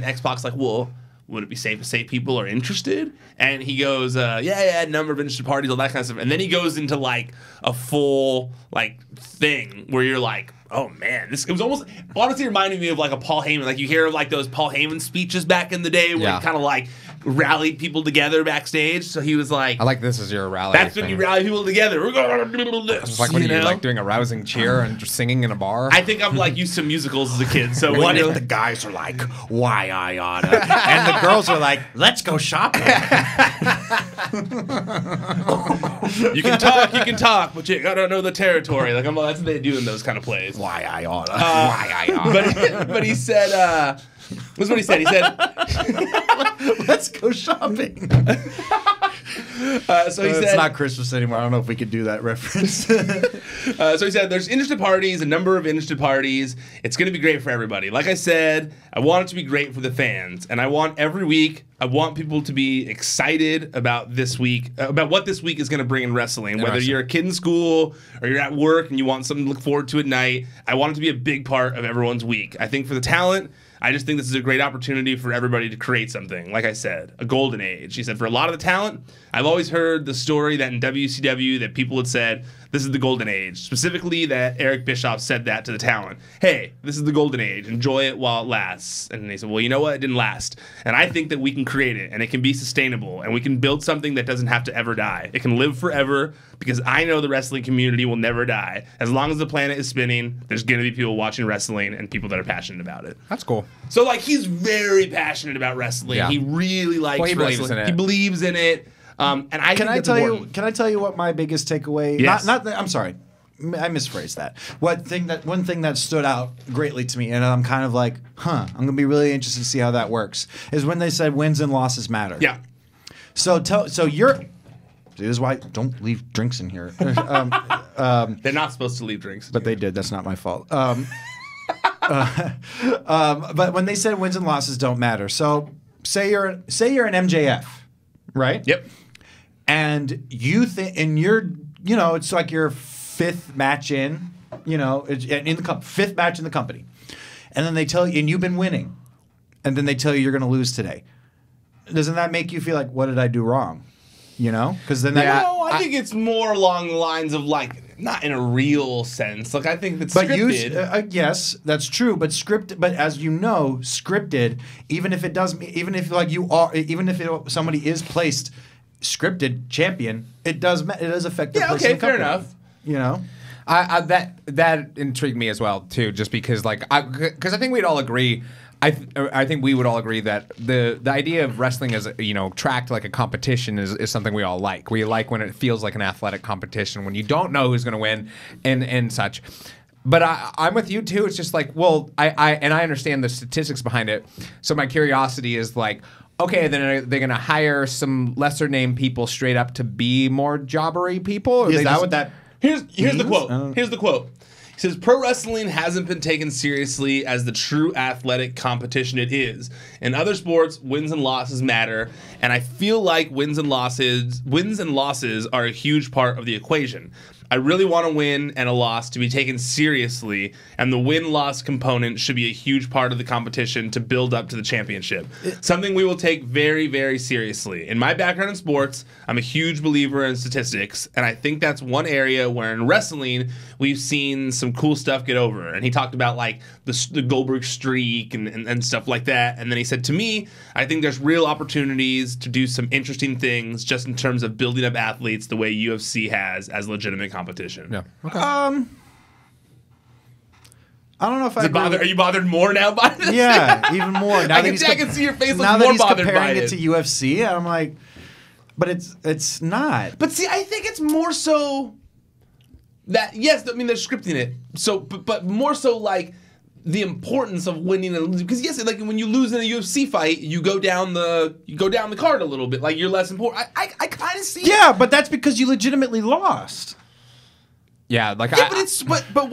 Xbox like, well, would it be safe to say people are interested? And he goes, yeah, number of interested parties, all that kind of stuff. And then he goes into like a full like thing where you're like, oh man, it was almost honestly reminded me of like a Paul Heyman. Like you hear of like those Paul Heyman speeches back in the day where he kind of like rallied people together backstage. So he was like, I like this as your rally. That's when you rally people together. We're going to do this. It's like when you're like doing a rousing cheer and just singing in a bar. I think I'm like used to musicals as a kid. So what if the guys are like, why I oughta, and the girls are like, let's go shopping. You can talk, but you gotta know the territory. Like that's what they do in those kind of plays. Why I oughta, why I oughta. But he said, what's what he said? He said, let's go shopping. So he said, it's not Christmas anymore. I don't know if we could do that reference. So he said, there's interested parties, a number of interested parties. It's going to be great for everybody. Like I said, I want it to be great for the fans. And I want every week, I want people to be excited about this week, about what this week is going to bring in wrestling. Whether you're a kid in school or you're at work and you want something to look forward to at night, I want it to be a big part of everyone's week. I think for the talent, I just think this is a great opportunity for everybody to create something. Like I said, a golden age. He said, for a lot of the talent, I've always heard the story that in WCW that people had said, this is the golden age. Specifically that Eric Bischoff said that to the talent. Hey, this is the golden age. Enjoy it while it lasts. And they said, well, you know what? It didn't last. And I think that we can create it and it can be sustainable and we can build something that doesn't have to ever die. It can live forever because I know the wrestling community will never die. As long as the planet is spinning, there's going to be people watching wrestling and people that are passionate about it. That's cool. So, like, he's very passionate about wrestling. Yeah. He really likes wrestling. He believes in it. And I can I tell you what my biggest takeaway? Yes. I'm sorry, I misphrased that. One thing that stood out greatly to me, and I'm kind of like, I'm gonna be really interested to see how that works. Is when they said wins and losses matter. Yeah. So this is why don't leave drinks in here. They're not supposed to leave drinks, but they did. That's not my fault. But when they said wins and losses don't matter, so say you're an MJF, right? Yep. And you think, and it's like your fifth match in, in the fifth match in the company, and then they tell you, and you've been winning, and then they tell you you're going to lose today. Doesn't that make you feel like, what did I do wrong? Because then I think it's more along the lines of like not in a real sense. Like I think that's scripted. Yes, that's true. But scripted. But as you know, scripted. Even if somebody is placed scripted champion, it does affect the person. Okay, fair enough. That intrigued me as well too, just because I think we'd all agree. I think we would all agree that the idea of wrestling as tracked like a competition is something we all like. We like when it feels like an athletic competition, when you don't know who's going to win and such. But I'm with you too. It's just like, well, I understand the statistics behind it. So my curiosity is like, okay, then are they going to hire some lesser named people straight up to be more jobbery people? Or is that what that? Here's the quote. Here's the quote. He says, pro wrestling hasn't been taken seriously as the true athletic competition it is. In other sports, wins and losses matter, and I feel like wins and losses are a huge part of the equation. I really want a win and a loss to be taken seriously, and the win-loss component should be a huge part of the competition to build up to the championship. Something we will take very, very seriously. In my background in sports, I'm a huge believer in statistics, and I think that's one area where in wrestling we've seen some cool stuff get over. And he talked about like the Goldberg streak and stuff like that. And then he said, to me, I think there's real opportunities to do some interesting things just in terms of building up athletes the way UFC has as legitimate competition. Yeah. Okay. I don't know if Are you bothered more now by this? Yeah, even more. Now I can see your face now look that more he's bothered by comparing it. it to UFC, I'm like, but it's not. But see, I think it's more so that, yes, I mean, they're scripting it. So, but more so like the importance of winning and losing. Because yes, like when you lose in a UFC fight, you go down the card a little bit. Like you're less important. I kind of see. Yeah, but that's because you legitimately lost. Yeah, like yeah, but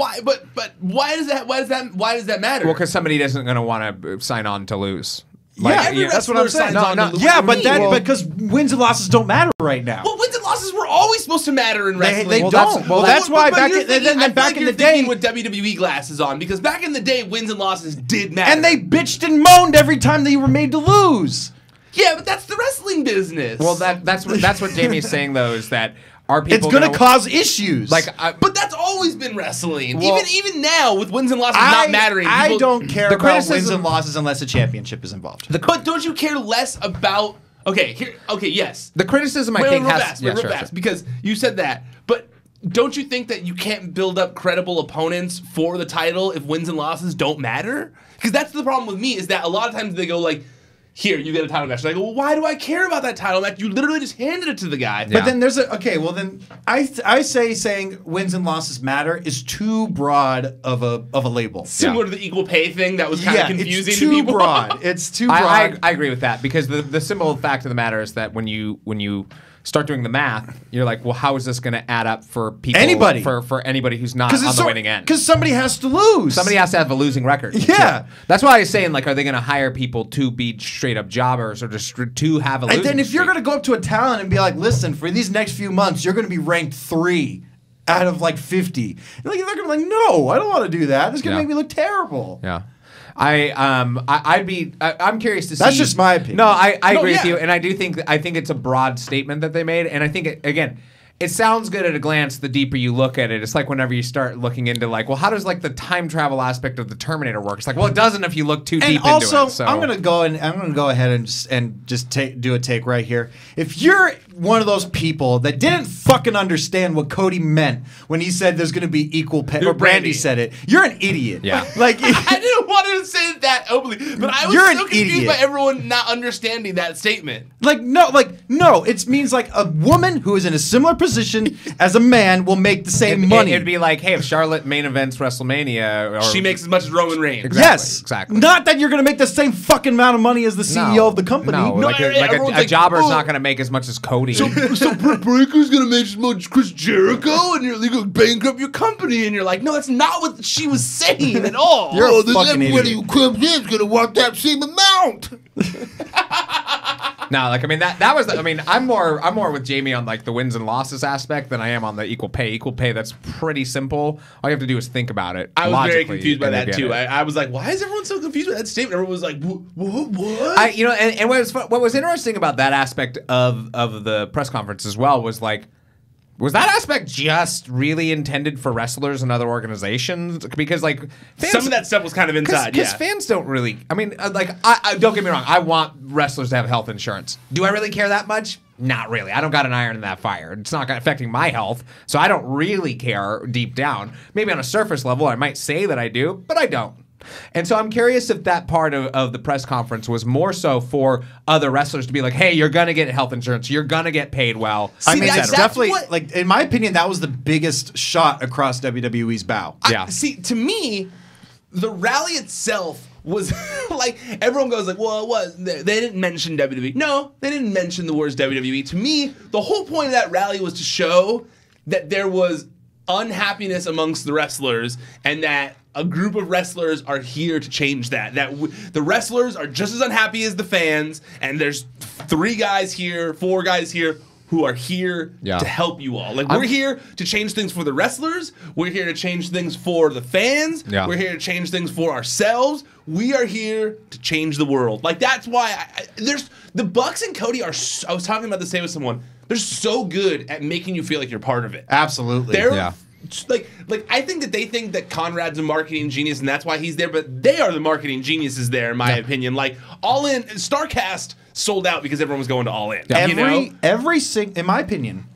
why does that matter? Well, because somebody isn't going to want to sign on to lose. Every that's what I'm wrestler saying. signs on to lose. Yeah, but Well, because wins and losses don't matter right now. Well, wins and losses were always supposed to matter in wrestling. They Well, don't. That's why back you're in thinking- I feel back like in you're the day, thinking with WWE glasses on, because back in the day, wins and losses did matter. and they bitched and moaned every time they were made to lose. yeah, but that's the wrestling business. Well, that's what Jamie's saying though, is that are people It's going to cause issues. But that's always been wrestling. Even now, with wins and losses not mattering. I people- don't care the about wins criticism- and losses unless a championship is involved. But don't you care less about? Okay, yes. the criticism I Wait, think real has fast, real fast, because you said that. But don't you think that you can't build up credible opponents for the title if wins and losses don't matter? Because that's the problem with me, is that a lot of times they go like, here, you get a title match. And I go, well, why do I care about that title match? You literally just handed it to the guy. But then there's I say saying wins and losses matter is too broad of a label. Similar to the equal pay thing that was kind of confusing it's to too people. broad. It's too broad. I agree with that, because the simple fact of the matter is that when you start doing the math, you're like, well, how is this going to add up for people? Anybody. For anybody who's not on the winning end. Because somebody has to lose. Somebody has to have a losing record. Yeah. too. That's why I was saying, like, are they going to hire people to be straight up jobbers or just to have a losing And then if you're streak? going to go up to a talent and be like, listen, for these next few months, you're going to be ranked 3 out of like 50. They're going to be like, no, I don't want to do that. It's going to Yeah. make me look terrible. Yeah. I'm curious to see. That's just my opinion. No, I agree with yeah. you, and I think it's a broad statement that they made, and I think again, it sounds good at a glance. The deeper you look at it, it's like whenever you start looking into like, well, how does like the time travel aspect of the Terminator work? It's like, well, it doesn't if you look too deep also, into it. So I'm gonna go ahead and just do a take right here. If you're one of those people that didn't fucking understand what Cody meant when he said there's gonna be equal pay, or Brandy said it, you're an idiot. Yeah. Like I didn't want to say that openly, but I was You're so an confused idiot. by everyone not understanding that statement. no, it means like a woman who is in a similar position as a man will make the same money. It'd be like, hey, if Charlotte main events WrestleMania, or She makes as much as Roman Reigns. Exactly. Yes, exactly. Not that you're going to make the same fucking amount of money as the CEO of the company. No, like everyone's a like, jobber's oh. not going to make as much as Cody. So Britt Baker's gonna make as much as Chris Jericho, and you're gonna bankrupt your company, and you're like, no, that's not what she was saying at all. You're a fucking Everybody idiot. who comes in is gonna want that same amount. No, like I mean that was I mean I'm more with Jamie on like the wins and losses aspect than I am on the equal pay. Equal pay, that's pretty simple. All you have to do is think about it. I was very logically, confused by and you'll that get too. it. I was like, why is everyone so confused with that statement? Everyone was like, what? And what was interesting about that aspect of the press conference as well was like, was that aspect just really intended for wrestlers and other organizations? Because like fans, Some of that stuff was kind of inside, because yeah. fans don't really. I mean, I don't get me wrong. I want wrestlers to have health insurance. Do I really care that much? Not really. I don't got an iron in that fire. It's not affecting my health, so I don't really care deep down. Maybe on a surface level, I might say that I do, but I don't. And so I'm curious if that part of the press conference was more so for other wrestlers to be like, hey, you're going to get health insurance. You're going to get paid well. I mean, that's that's definitely, what- like, in my opinion, that was the biggest shot across WWE's bow. Yeah. See, to me, the rally itself was like, everyone goes like, well, it was. They didn't mention WWE. No, they didn't mention the words WWE. To me, the whole point of that rally was to show that there was unhappiness amongst the wrestlers and that a group of wrestlers are here to change that. The wrestlers are just as unhappy as the fans, and there's 3 guys here, 4 guys here. who are here to help you all. Like, we're here to change things for the wrestlers. We're here to change things for the fans. Yeah. We're here to change things for ourselves. We are here to change the world. Like, that's why there's the Bucks and Cody are. I was talking about the same with someone. They're so good at making you feel like you're part of it. Absolutely. They're like I think that they think that Conrad's a marketing genius and that's why he's there, but they are the marketing geniuses there, in my opinion. Like, All In, StarCast sold out because everyone was going to All In. In my opinion,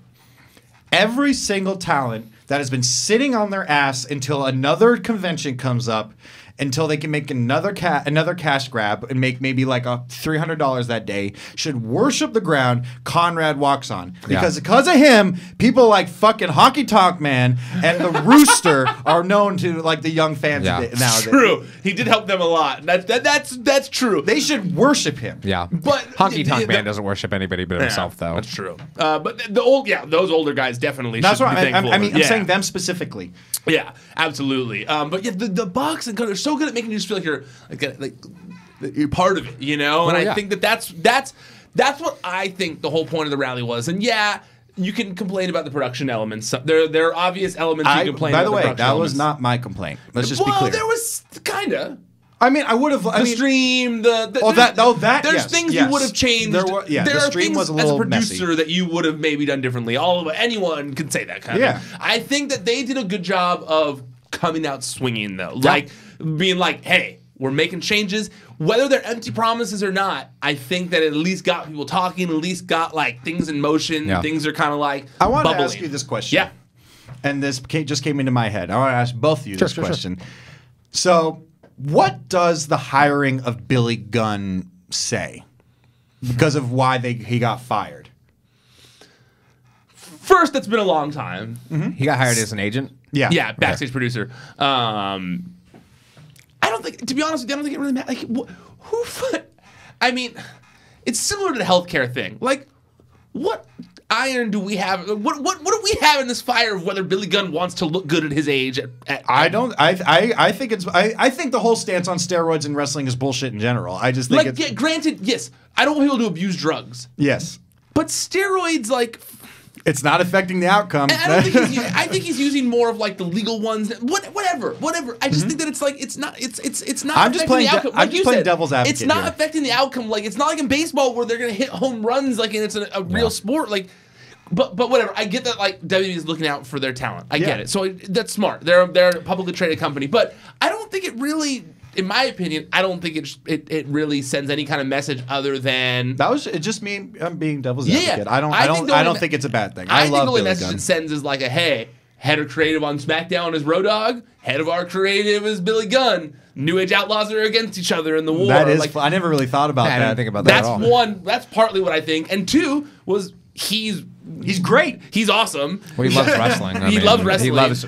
every single talent that has been sitting on their ass until another convention comes up, until they can make another cash grab and make maybe like a $300 that day, should worship the ground Conrad walks on. Because of him, people like fucking Honky Tonk Man and the Rooster are known to like the young fans nowadays. True. He did help them a lot. That's true. They should worship him. Yeah. But Honky Tonk Man doesn't worship anybody but himself, though. That's true. But those older guys definitely That's should what be thankful. I'm saying them specifically. Yeah, absolutely. But yeah, the Bucks and Cody are so good at making you just feel like you're like you're part of it, you know. And I think that's what I think the whole point of the rally was. And yeah, you can complain about the production elements. There are obvious elements you can complain about. By the way, that elements. was not my complaint. Let's just be clear. Well, there was kind of. I mean, I would have. The stream, there's things you would have changed. There the stream was a little as a producer messy. that you would have maybe done differently. Anyone can say that kind of. I think that they did a good job of coming out swinging, though, like being like, "Hey, we're making changes." Whether they're empty promises or not, I think that it at least got people talking. At least got like things in motion. Yeah. Things are kind of like. I want bubbling. to ask you this question. Yeah, and this just came into my head. I want to ask both of you this question. So. What does the hiring of Billy Gunn say? Because of why he got fired. First, it's been a long time. Mm-hmm. He got hired as an agent? Yeah, backstage producer. I don't think, to be honest with you, I don't think it really matters. Like, I mean, it's similar to the healthcare thing. Like, what iron do we have? What do we have in this fire of whether Billy Gunn wants to look good at his age? I think the whole stance on steroids in wrestling is bullshit in general. I just think granted, yes, I don't want people to abuse drugs. Yes, but steroids, like, it's not affecting the outcome. I think he's using more of like the legal ones. Whatever. I just think that it's like it's not. I'm just playing. I'm just playing devil's advocate. It's not affecting the outcome. Like, it's not like in baseball where they're gonna hit home runs. Like, and it's a real sport. Like, but whatever. I get that. Like, WWE is looking out for their talent. I get it. So that's smart. They're a publicly traded company. But I don't think it really. In my opinion, I don't think it really sends any kind of message other than it just me. I'm being devil's advocate. I don't think it's a bad thing. I think the only message it sends is like hey, head of creative on Smackdown is Road Dogg, head of our creative is Billy Gunn. New Age Outlaws are against each other in the war. That is. I never really thought about that. I didn't think about that at all. That's one. That's partly what I think. And two was he's great. He's awesome. Well, he loves wrestling. He loves wrestling. He loves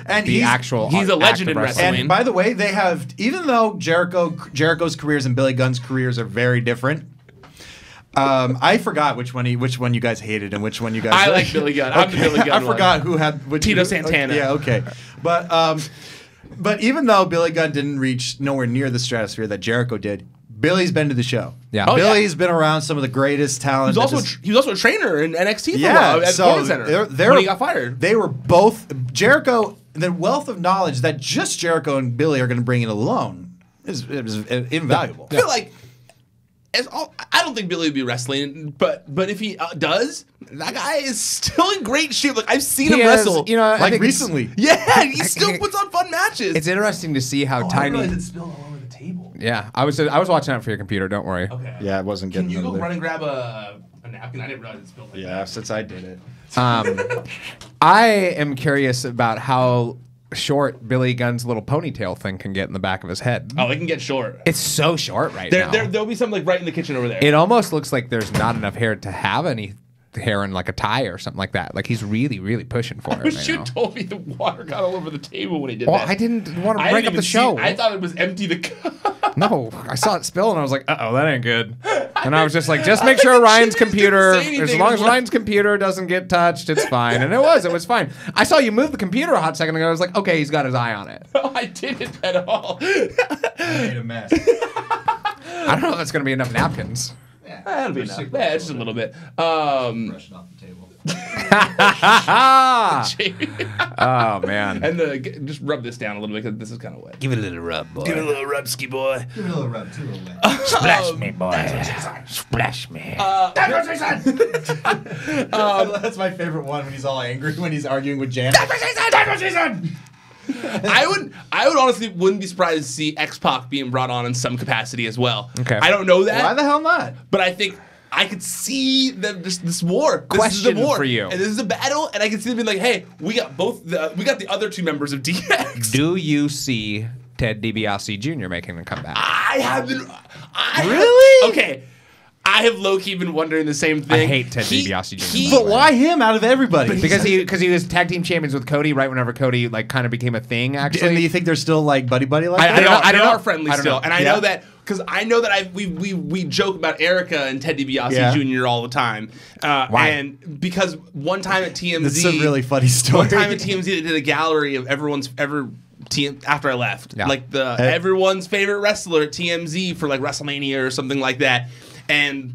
He's a legend in wrestling. And by the way, they have, even though Jericho's careers and Billy Gunn's careers are very different. I forgot which one you guys hated and which one you guys. I like Billy Gunn. I'm the Billy Gunn. I forgot who had Tito Santana. Yeah, okay, but even though Billy Gunn didn't reach nowhere near the stratosphere that Jericho did. Billy's been to the show. Yeah, Billy's been around some of the greatest talent. He was also a trainer in NXT for a while at Performance Center when he got fired. They were both Jericho. The wealth of knowledge that just Jericho and Billy are going to bring in alone is invaluable. I feel like I don't think Billy would be wrestling, but if he does, that guy is still in great shape. Like I've seen him wrestle, like recently. Yeah, he still puts on fun matches. It's interesting to see how tiny. I realized it spilled all over the table. Yeah, I was watching out for your computer. Don't worry. Okay. Yeah, it wasn't getting. Can you go run and grab a napkin? I didn't realize it spilled. Yeah, since I did it. I am curious about how short Billy Gunn's little ponytail thing can get in the back of his head. Oh, it can get short. It's so short now. There'll be something like right in the kitchen over there. It almost looks like there's not enough hair to have any hair in like a tie or something like that. Like he's really, really pushing for it. I wish you told me the water got all over the table when he did that. Well, I didn't want to break up the show. I thought it was empty the cup. No, I saw it spill and I was like, uh-oh, that ain't good. And I was just like, just make sure Ryan's computer, as long as Ryan's computer doesn't get touched, it's fine. And it was fine. I saw you move the computer a hot second ago. I was like, okay, he's got his eye on it. No, I didn't at all. I made a mess. I don't know if that's going to be enough napkins. That'll be enough. Yeah, just a little bit. Brushing off the table. Oh man. And just rub this down a little bit because this is kind of wet. Give it a little rub, boy. Give it a little rubski, boy. Give it a little rub, too, a little wet. Splash me, boy. Splash me. That's my favorite one when he's all angry when he's arguing with Jan. I would honestly wouldn't be surprised to see X-Pac being brought on in some capacity as well. Okay. I don't know that. Why the hell not? But I think I could see them just this war. Question this is the war for you. and this is a battle, and I can see them being like, "Hey, we got the other two members of DX." Do you see Ted DiBiase Jr. making a comeback? I have been. Really? Okay. I have low-key been wondering the same thing. I hate Ted DiBiase Jr. But why him out of everybody? Because he was tag team champions with Cody right whenever Cody like kind of became a thing. Actually, And do you think they're still like buddy like I that? don't know. They are know. friendly I don't still, know. and I Yeah. know that because I know that we joke about Erica and Ted DiBiase Yeah. Jr. all the time. Why? And because one time at TMZ, That's a really funny story. One time at TMZ, they did a gallery of everyone's ever. After I left, Yeah. like everyone's favorite wrestler at TMZ for like WrestleMania or something like that, and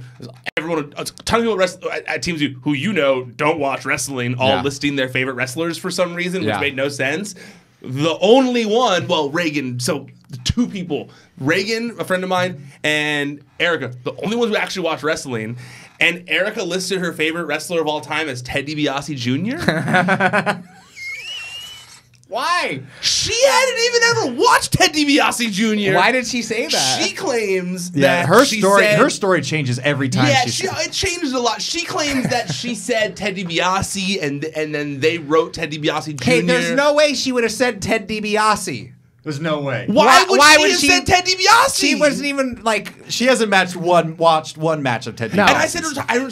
everyone, a ton of people at TMZ who don't watch wrestling, all listing their favorite wrestlers for some reason, which made no sense. The only one, well, Reagan. So the two people, Reagan, a friend of mine, and Erica, the only ones who actually watch wrestling. And Erica listed her favorite wrestler of all time as Ted DiBiase Jr. Why? She hadn't even ever watched Ted DiBiase Jr. Why did she say that? She claims Yeah, that her she story. said, Her story changes every time. Yeah, she it changes a lot. She claims that she said Ted DiBiase, and then they wrote Ted DiBiase Jr. Hey, there's no way she would have said Ted DiBiase. There's no way. Why would would she have said Ted DiBiase? She wasn't even like. She hasn't watched one match of Ted DiBiase. And I said,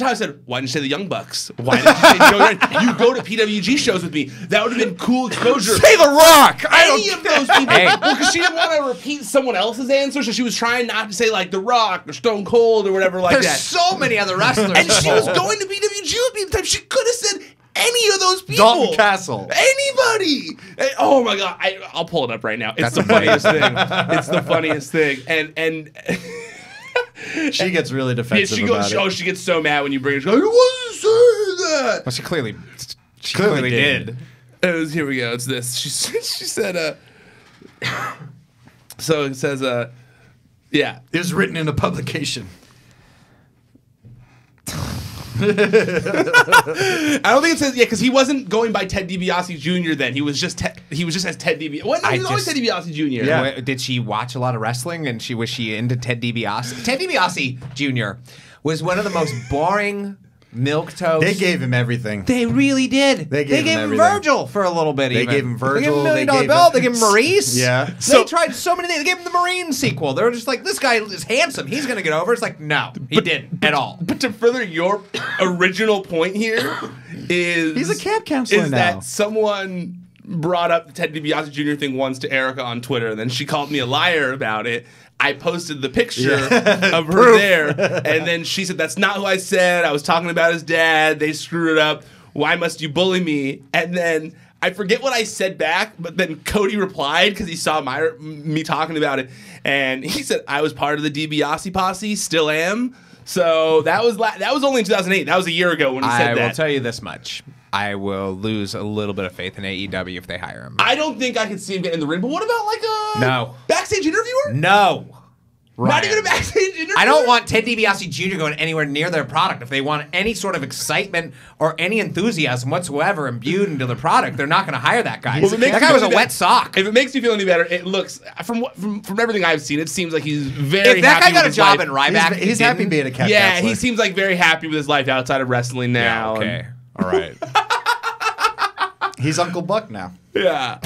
I said, why didn't you say the Young Bucks? Why didn't you say Joey Ryan? You go to PWG shows with me. That would have been cool exposure. Say The Rock. Any of those people. Hey. Well, because she didn't want to repeat someone else's answer, so she was trying not to say like The Rock or Stone Cold or whatever like There's that. so many other wrestlers. And she was going to PWG with me at the time. She could have said any of those people. Dalton Castle. Anybody. And, oh my God. I'll pull it up right now. It's the funniest thing. It's the funniest thing. And She gets really defensive about it. she gets so mad when you bring it. She goes, I wasn't saying that. Well, she clearly Clearly did. Here we go. It's this. She said, so it says, yeah. It was written in a publication. I don't think it says because he wasn't going by Ted DiBiase Jr. then. He was just as Ted DiBiase. What? No, he was always Ted DiBiase Jr. Yeah. Did she watch a lot of wrestling and was she into Ted DiBiase? Ted DiBiase Jr. was one of the most boring milquetoast. They gave him everything. They really did. They gave him everything. Virgil for a little bit. They even. gave him Virgil, They gave him $1 they Million gave Belt. him- They gave him Maurice. Yeah. They tried so many things. They gave him the Marine sequel. They were just like, this guy is handsome. He's gonna get over. It's like, no, he didn't at all. But to further your original point here is He's a camp counselor is now. that someone brought up the Ted DiBiase Jr. thing once to Erica on Twitter, and then she called me a liar about it. I posted the picture of her there, and then she said, "That's not who I said. I was talking about his dad. They screwed it up. Why must you bully me?" And then I forget what I said back, but then Cody replied because he saw me talking about it, and he said, "I was part of the DiBiase posse, still am." So that was only in 2008. That was a year ago when he said that. I will tell you this much. I will lose a little bit of faith in AEW if they hire him. I don't think I could see him get in the ring. But what about like a backstage interviewer? No. Not Ryan. even a backstage interviewer? I don't want Ted DiBiase Jr. going anywhere near their product. If they want any sort of excitement or any enthusiasm whatsoever imbued into the product, they're not going to hire that guy. Well, if it makes that you guy was feel a any wet sock. If it makes you feel any better, it looks from everything I've seen, it seems like he's very If that happy guy got with a his job life. in Ryback, He's happy being a camp Yeah, counselor. he seems like very happy with his life outside of wrestling now. Okay. All right. He's Uncle Buck now. Yeah.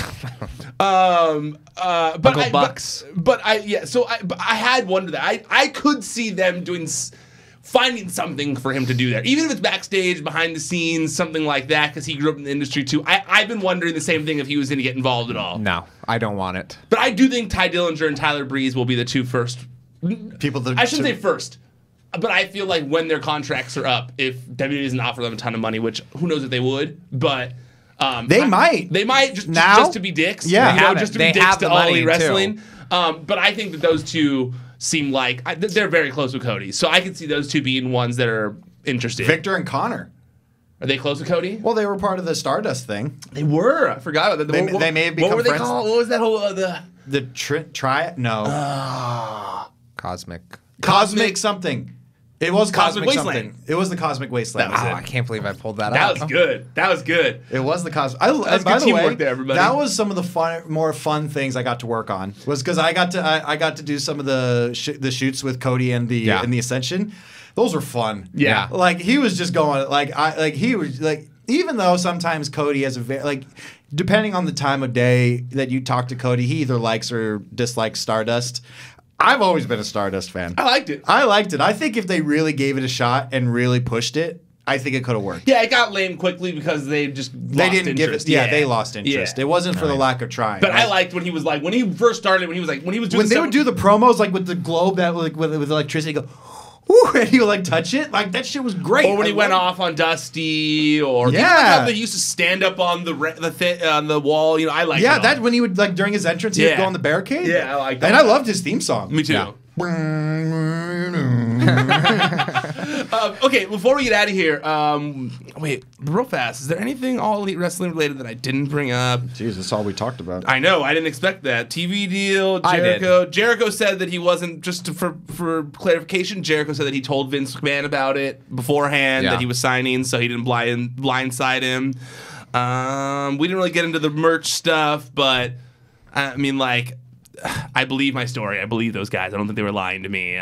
But Uncle Bucks. But I had wondered that. I could see them finding something for him to do there, even if it's backstage, behind the scenes, something like that, because he grew up in the industry too. I've been wondering the same thing if he was going to get involved at all. No, I don't want it. But I do think Ty Dillinger and Tyler Breeze will be the two first. People that I shouldn't say first, but I feel like when their contracts are up, if WWE doesn't offer them a ton of money, which who knows if they would, but. They might just to be dicks. Yeah. Just to They be dicks have to the All money, Elite too. Wrestling. But I think that those two seem like they're very close with Cody, so I can see those two being ones that are interested. Victor and Connor. Are they close to Cody? Well, they were part of the Stardust thing. They were. I forgot about that. They may have become What were they friends. called? What was that whole The Triad? No. Cosmic something. It was Cosmic Wasteland. something. It was the Cosmic Wasteland. That was it. I can't believe I pulled that That out. was good. That was good. It was the Cosmic. That's By good the teamwork way, there, everybody. that was some of the more fun things I got to work on. Was because I got to do some of the shoots with Cody and the Ascension. Those were fun. Yeah. Like he was just going he was like, even though sometimes Cody has depending on the time of day that you talk to Cody, he either likes or dislikes Stardust. I've always been a Stardust fan. I liked it. I think if they really gave it a shot and really pushed it, I think it could have worked. Yeah, it got lame quickly because they just lost interest. They lost interest. Yeah. It wasn't for the lack of trying. But I liked when he was like, when he first started, when he was doing they would do the promos like with the globe that with electricity, go, ooh, and he would like touch it, like that shit was great. Or when he went off on Dusty, or even like how they used to stand up on on the wall. You know, I like that when he would like during his entrance, he would go on the barricade. Yeah, I like that. And I loved his theme song. Me too. Yeah. Okay, before we get out of here, wait, real fast. Is there anything All Elite Wrestling related that I didn't bring up? Jeez, that's all we talked about. I know, I didn't expect that. TV deal, Jericho. Jericho said that he wasn't, just for clarification, Jericho said that he told Vince McMahon about it beforehand, that he was signing, so he didn't blindside him. We didn't really get into the merch stuff, but I mean, like, I believe my story. I believe those guys. I don't think they were lying to me.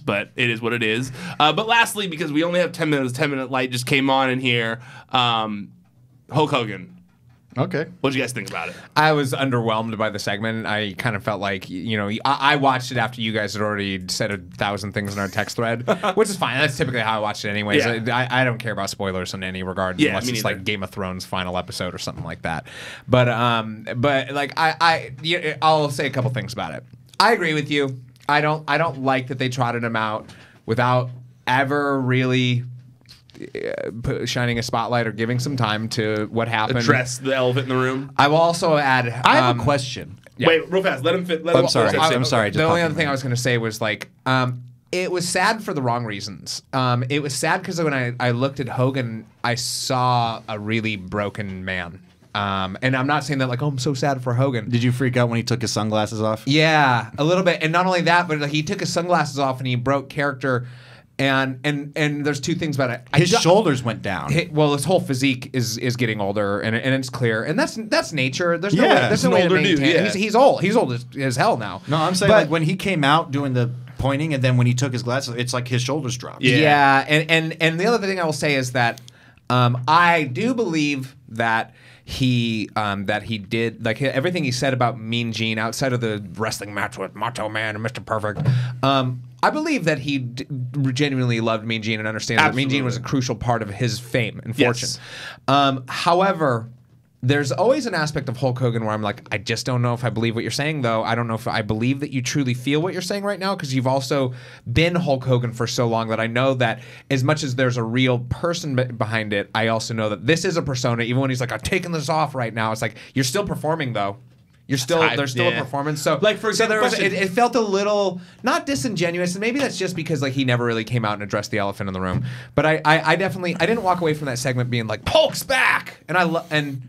But it is what it is. But lastly, because we only have 10 minutes, 10-minute light just came on in here. Hulk Hogan. Okay. What did you guys think about it? I was underwhelmed by the segment. I kind of felt like, I watched it after you guys had already said 1,000 things in our text thread, which is fine. That's typically how I watched it anyways. Yeah. I don't care about spoilers in any regard unless me it's neither. like Game of Thrones final episode or something like that. But like I'll say a couple things about it. I agree with you. I don't like that they trotted him out without ever really shining a spotlight or giving some time to what happened. Address the elephant in the room. I will also add. I have a question. Yeah. Wait, real fast. Let him fit. I'm sorry. I'm sorry. The only other thing I was going to say was like, it was sad for the wrong reasons. It was sad because when I looked at Hogan, I saw a really broken man. And I'm not saying that like, oh, I'm so sad for Hogan. Did you freak out when he took his sunglasses off? Yeah, a little bit. And not only that, but like he took his sunglasses off and he broke character. And there's two things about it. His shoulders went down. Well, his whole physique is getting older, and it's clear, and that's nature. There's no Yeah, way, there's he's no an way to older dude, maintain. yeah. He's old. He's old as hell now. No, I'm saying But- like when he came out doing the pointing, and then when he took his glasses, it's like his shoulders dropped. Yeah. And the other thing I will say is that I do believe that he did like everything he said about Mean Gene outside of the wrestling match with Macho Man and Mr. Perfect. I believe that he genuinely loved Mean Gene and understands that Mean Gene was a crucial part of his fame and fortune. Yes. However, there's always an aspect of Hulk Hogan where I'm like, I just don't know if I believe what you're saying, though. I don't know if I believe that you truly feel what you're saying right now, because you've also been Hulk Hogan for so long that I know that as much as there's a real person behind it, I also know that this is a persona. Even when he's like, I'm taking this off right now, it's like, you're still performing, though. There's still a performance. So, like, for example, there was, it felt a little not disingenuous, and maybe that's just because like he never really came out and addressed the elephant in the room. But I definitely didn't walk away from that segment being like, Hulk's back, and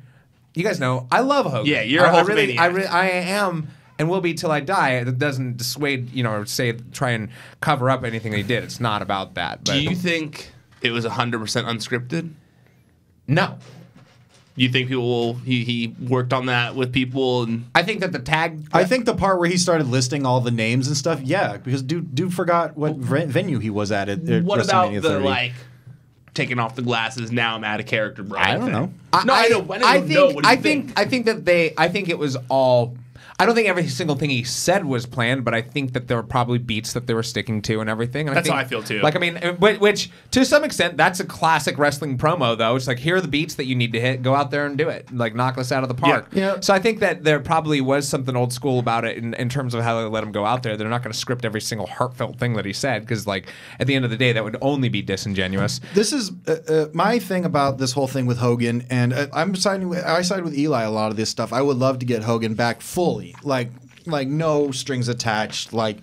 you guys know I love Hogan. Yeah, you're a Hulkamaniac. I am and will be till I die. It doesn't dissuade, or try and cover up anything that he did. It's not about that. But Do you think it was 100% unscripted? No. You think he worked on that with people? And I think that the tag. I think the part where he started listing all the names and stuff, yeah, because dude forgot what venue he was at what about WrestleMania the 30. like taking off the glasses? Now I'm out of character, bro. I don't know. I know. I think it was all. I don't think every single thing he said was planned, but I think that there were probably beats that they were sticking to and everything. And That's I think, how I feel, too. Like, I mean, which to some extent, that's a classic wrestling promo, though. It's like, here are the beats that you need to hit. Go out there and do it. Like, knock this out of the park. Yeah. So I think that there probably was something old school about it in terms of how they let him go out there. They're not going to script every single heartfelt thing that he said, because, like, at the end of the day, that would only be disingenuous. This is my thing about this whole thing with Hogan, and I side with Eli a lot of this stuff. I would love to get Hogan back fully, like no strings attached, like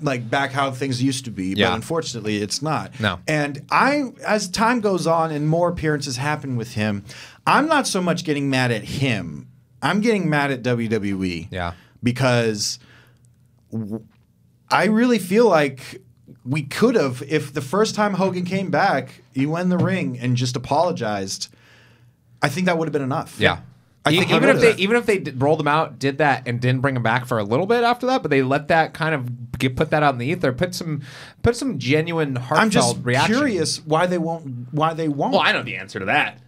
like back how things used to be, Yeah. but unfortunately it's not. No. And as time goes on and more appearances happen with him, I'm not so much getting mad at him. I'm getting mad at WWE. Yeah. Because I really feel like we could have, if the first time Hogan came back, he went in the ring and just apologized, I think that would have been enough. Yeah. I think Even if they rolled him out, did that, and didn't bring him back for a little bit after that, but they let that kind of put that out in the ether, put some genuine heartfelt I'm just reaction. curious why they won't. Well, I know the answer to that.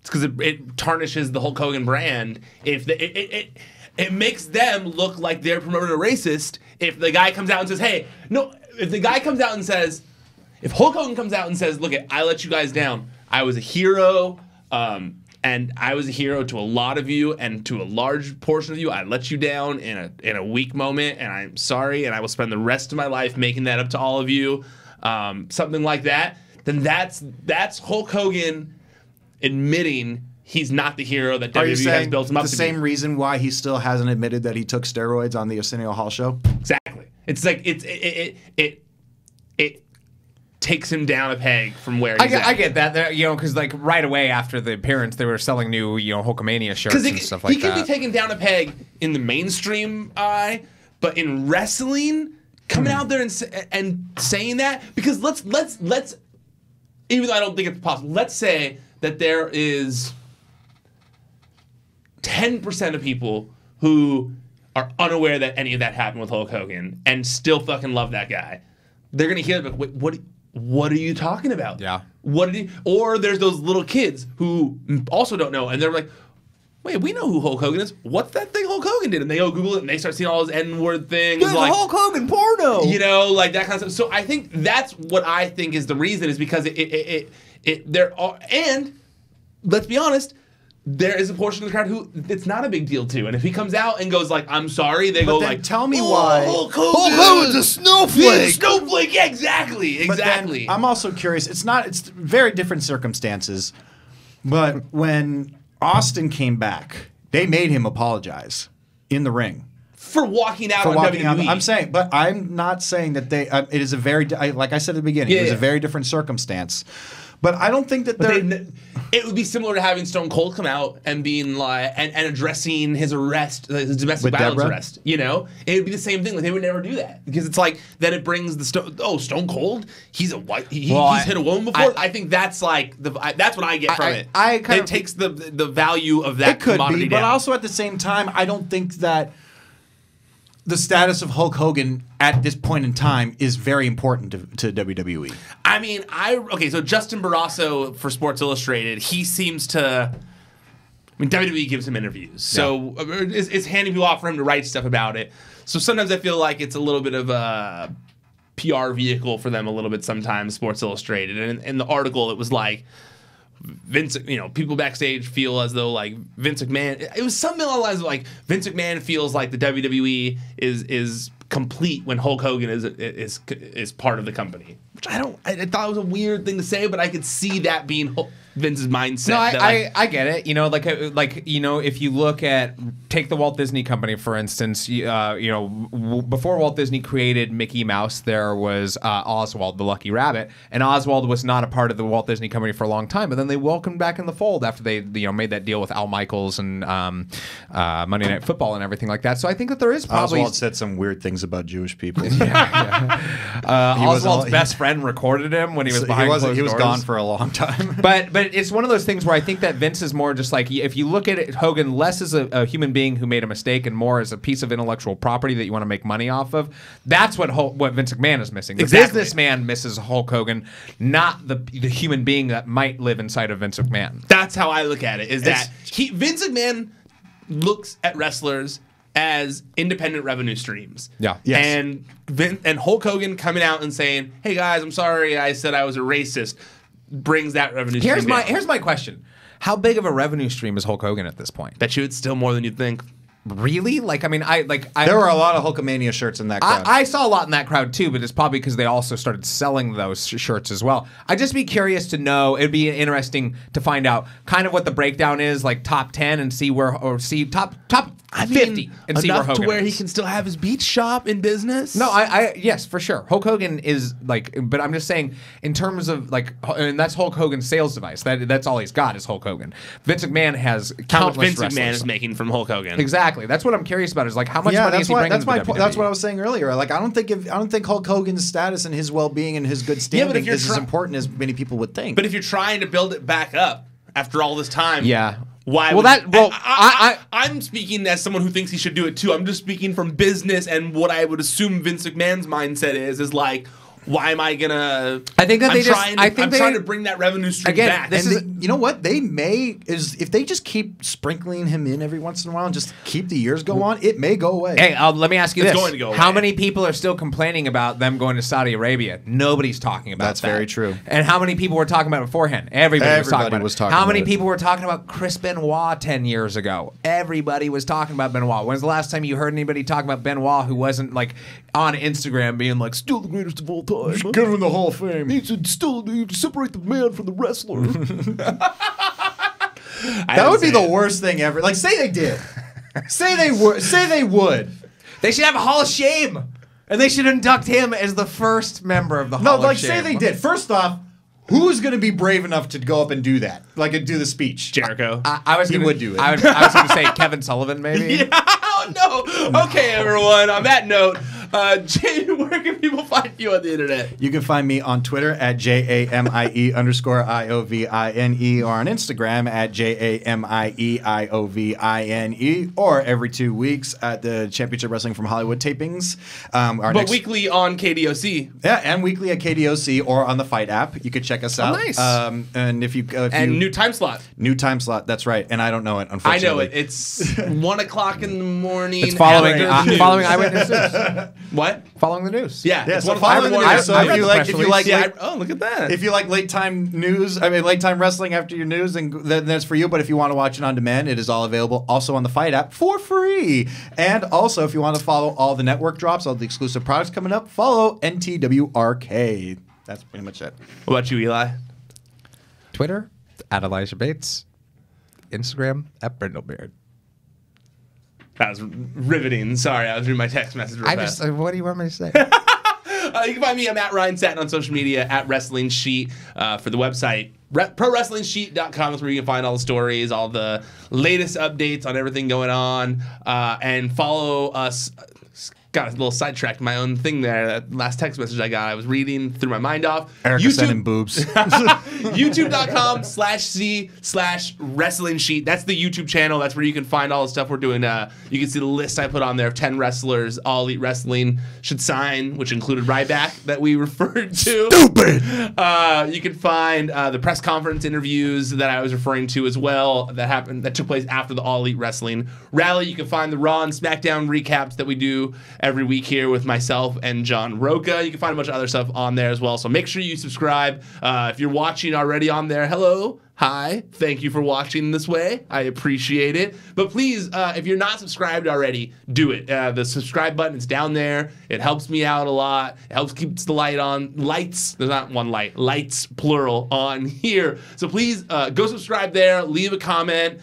It's because it tarnishes the Hulk Hogan brand. If it makes them look like they're promoting a racist. If the guy comes out and says, "Hey, no," if the guy comes out and says, if Hulk Hogan comes out and says, "Look, I let you guys down. I was a hero." And I was a hero to a lot of you, and to a large portion of you, I let you down in a weak moment, and I'm sorry, and I will spend the rest of my life making that up to all of you. Something like that. Then that's Hulk Hogan admitting he's not the hero that Are you WWE has saying built him up the to same be. reason why he still hasn't admitted that he took steroids on the Arsenio Hall show? Exactly. It's like it takes him down a peg from where he's at. I get that, because like right away after the appearance, they were selling new, Hulkamania shirts and stuff like that. He can be taken down a peg in the mainstream eye, but in wrestling, coming out there and saying that, because let's even though I don't think it's possible, let's say that there is 10% of people who are unaware that any of that happened with Hulk Hogan and still fucking love that guy. They're gonna hear, like, wait, what are you talking about? Yeah. Or there's those little kids who also don't know, and they're like, wait, we know who Hulk Hogan is. What's that thing Hulk Hogan did? And they go Google it, and they start seeing all his N-word things. There's like a Hulk Hogan porno. Like that kind of stuff. So I think that's what I think is the reason, is because there are, and let's be honest, there is a portion of the crowd who it's not a big deal to. And if he comes out and goes like, I'm sorry, they go then like, tell me "Oh, why." Hulk Hogan. Hulk Hogan's a snowflake. Snowflake, yeah, exactly. But then I'm also curious. It's very different circumstances. But when Austin came back, they made him apologize in the ring. For walking out For on walking WWE. out. I'm saying, but I'm not saying that they. It is a very, like I said at the beginning, it was a very different circumstance. But I don't think that it would be similar to having Stone Cold come out and being like and addressing his arrest, his domestic With violence Deborah? arrest. It would be the same thing. Like, they would never do that, because it's like then it brings the Stone Cold. He's a white. He's hit a woman before. I think that's like that's what I get from it. It takes the value of that. It could commodity be, but down. also at the same time, I don't think that the status of Hulk Hogan at this point in time is very important to WWE. I mean, so Justin Barrasso for Sports Illustrated, he seems to. I mean, WWE gives him interviews, so it's handing people off for him to write stuff about it. So sometimes I feel like it's a little bit of a PR vehicle for them, a little bit sometimes, Sports Illustrated. And in the article, it was like, Vince, people backstage feel as though like Vince McMahon. It was something along the lines of like Vince McMahon feels like the WWE is complete when Hulk Hogan is part of the company. Which I thought it was a weird thing to say, but I could see that being Vince's mindset. No, I get it. If you look at, take the Walt Disney Company for instance. Before Walt Disney created Mickey Mouse, there was Oswald the Lucky Rabbit, and Oswald was not a part of the Walt Disney Company for a long time. But then they welcomed back in the fold after they made that deal with Al Michaels and Monday Night Football and everything like that. So I think that there is probably Oswald said some weird things about Jewish people. Oswald's best friend recorded him when he was behind closed doors. He was gone for a long time. But it's one of those things where I think that Vince is more just like, if you look at it, Hogan less as a human being who made a mistake and more as a piece of intellectual property that you want to make money off of. That's what Vince McMahon is missing. The businessman misses Hulk Hogan, not the human being that might live inside of Vince McMahon. That's how I look at it. Vince McMahon looks at wrestlers as independent revenue streams. Yeah. Yes. And Hulk Hogan coming out and saying, "Hey guys, I'm sorry, I said I was a racist," brings that revenue stream. Here's my question: how big of a revenue stream is Hulk Hogan at this point? Bet you it's still more than you'd think. Really? There were a lot of Hulkamania shirts in that crowd. I saw a lot in that crowd too, but it's probably because they also started selling those shirts as well. I'd just be curious to know. It'd be interesting to find out kind of what the breakdown is, like top 10, and see top I mean, 50 and see where enough to Hogan where he is. can still have his beach shop in business. No, yes, for sure. Hulk Hogan is like, but I'm just saying in terms of like, and that's Hulk Hogan's sales device. That's all he's got is Hulk Hogan. Vince McMahon has how much countless Vince wrestlers. McMahon is making from Hulk Hogan. Exactly. That's what I'm curious about. Is like how much Yeah, money that's is he why. bringing That's to my. the WWE? That's what I was saying earlier. Like, I don't think Hulk Hogan's status and his well-being and his good standing if you're is as important as many people would think. But if you're trying to build it back up after all this time, Yeah. why? Well, I'm speaking as someone who thinks he should do it too. I'm just speaking from business and what I would assume Vince McMahon's mindset is like, why am I gonna? I think that I'm they just. trying, I think I'm they, trying to bring that revenue stream again, back. this And is- you know what they may is if they just keep sprinkling him in every once in a while and just keep the years go on, it may go away. Hey, let me ask you It's this: going to go how away. many people are still complaining about them going to Saudi Arabia? Nobody's talking about That's that. very true. And how many people were talking about it beforehand? Everybody was talking about it. How many about it. people were talking about Chris Benoit 10 years ago? Everybody was talking about Benoit. When's the last time you heard anybody talking about Benoit who wasn't like on Instagram being like, still the greatest of all time? Get him in the Hall of Fame. He should still separate the man from the wrestler. That would be the worst thing ever. Like, say they did. Say they would. Say they would. They should have a Hall of Shame. And they should induct him as the first member of the Hall of Shame. Say they did. First off, who's going to be brave enough to go up and do that? Like, do the speech? Jericho. I was He gonna, would do it. I was going to say Kevin Sullivan, maybe. Oh no. Okay, everyone. On that note, Jamie, where can people find you on the internet? You can find me on Twitter at JAMIE_IOVINE or on Instagram at JAMIEIOVINE or every 2 weeks at the Championship Wrestling from Hollywood tapings. But weekly on KDOC. Yeah, and weekly at KDOC or on the Fight app. You could check us out. nice. And if you And new time slot. new time slot, that's right. And I don't know it, I unfortunately. know it. It's 1 o'clock in the morning. It's following after the news. following Eyewitness News. What? Following the news. Yeah. Yeah, it's so 1 o'clock in following the the morning. news. So I if read you the like, press if you release. like, Yeah, late- oh, look at that. if you like late time news, late time wrestling after your news, then that's for you. But if you want to watch it on demand, it is all available also on the Fight app for free. And also, if you want to follow all the network drops, all the exclusive products coming up, follow NTWRK. That's pretty much it. What about you, Eli? Twitter, at Elijah Bates. Instagram, at Brindlebeard. That was riveting. Sorry, I was reading my text message real fast. What do you want me to say? You can find me. I'm at Ryan Satin on social media, at Wrestling Sheet for the website. ProWrestlingSheet.com is where you can find all the stories, all the latest updates on everything going on. And follow us. Got a little sidetracked my own thing there. That last text message I got, I was reading, threw my mind off. Erica sending boobs. YouTube.com/C/Wrestling Sheet. That's the YouTube channel. That's where you can find all the stuff we're doing. You can see the list I put on there of 10 wrestlers All Elite Wrestling should sign, which included Ryback that we referred to. Stupid. You can find the press conference interviews that I was referring to as well that took place after the All Elite Wrestling rally. You can find the Raw and SmackDown recaps that we do every week here with myself and John Roca. You can find a bunch of other stuff on there as well. So make sure you subscribe. If you're watching already on there, hello. Hi, thank you for watching this way. I appreciate it. But please, if you're not subscribed already, do it. The subscribe button is down there. It helps me out a lot. It helps keeps the light on. Lights, there's not one light. Lights, plural, on here. So please go subscribe there. Leave a comment.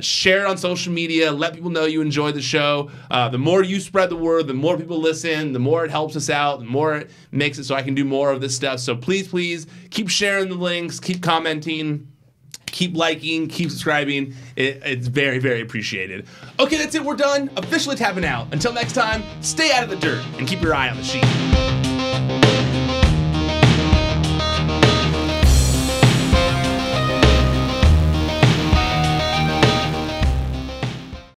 Share it on social media. Let people know you enjoy the show. The more you spread the word, the more people listen, the more it helps us out, the more it makes it so I can do more of this stuff. So please keep sharing the links, keep commenting, keep liking, keep subscribing. It's very, very appreciated. Okay, that's it. We're done. Officially tapping out. Until next time, stay out of the dirt and keep your eye on the sheet.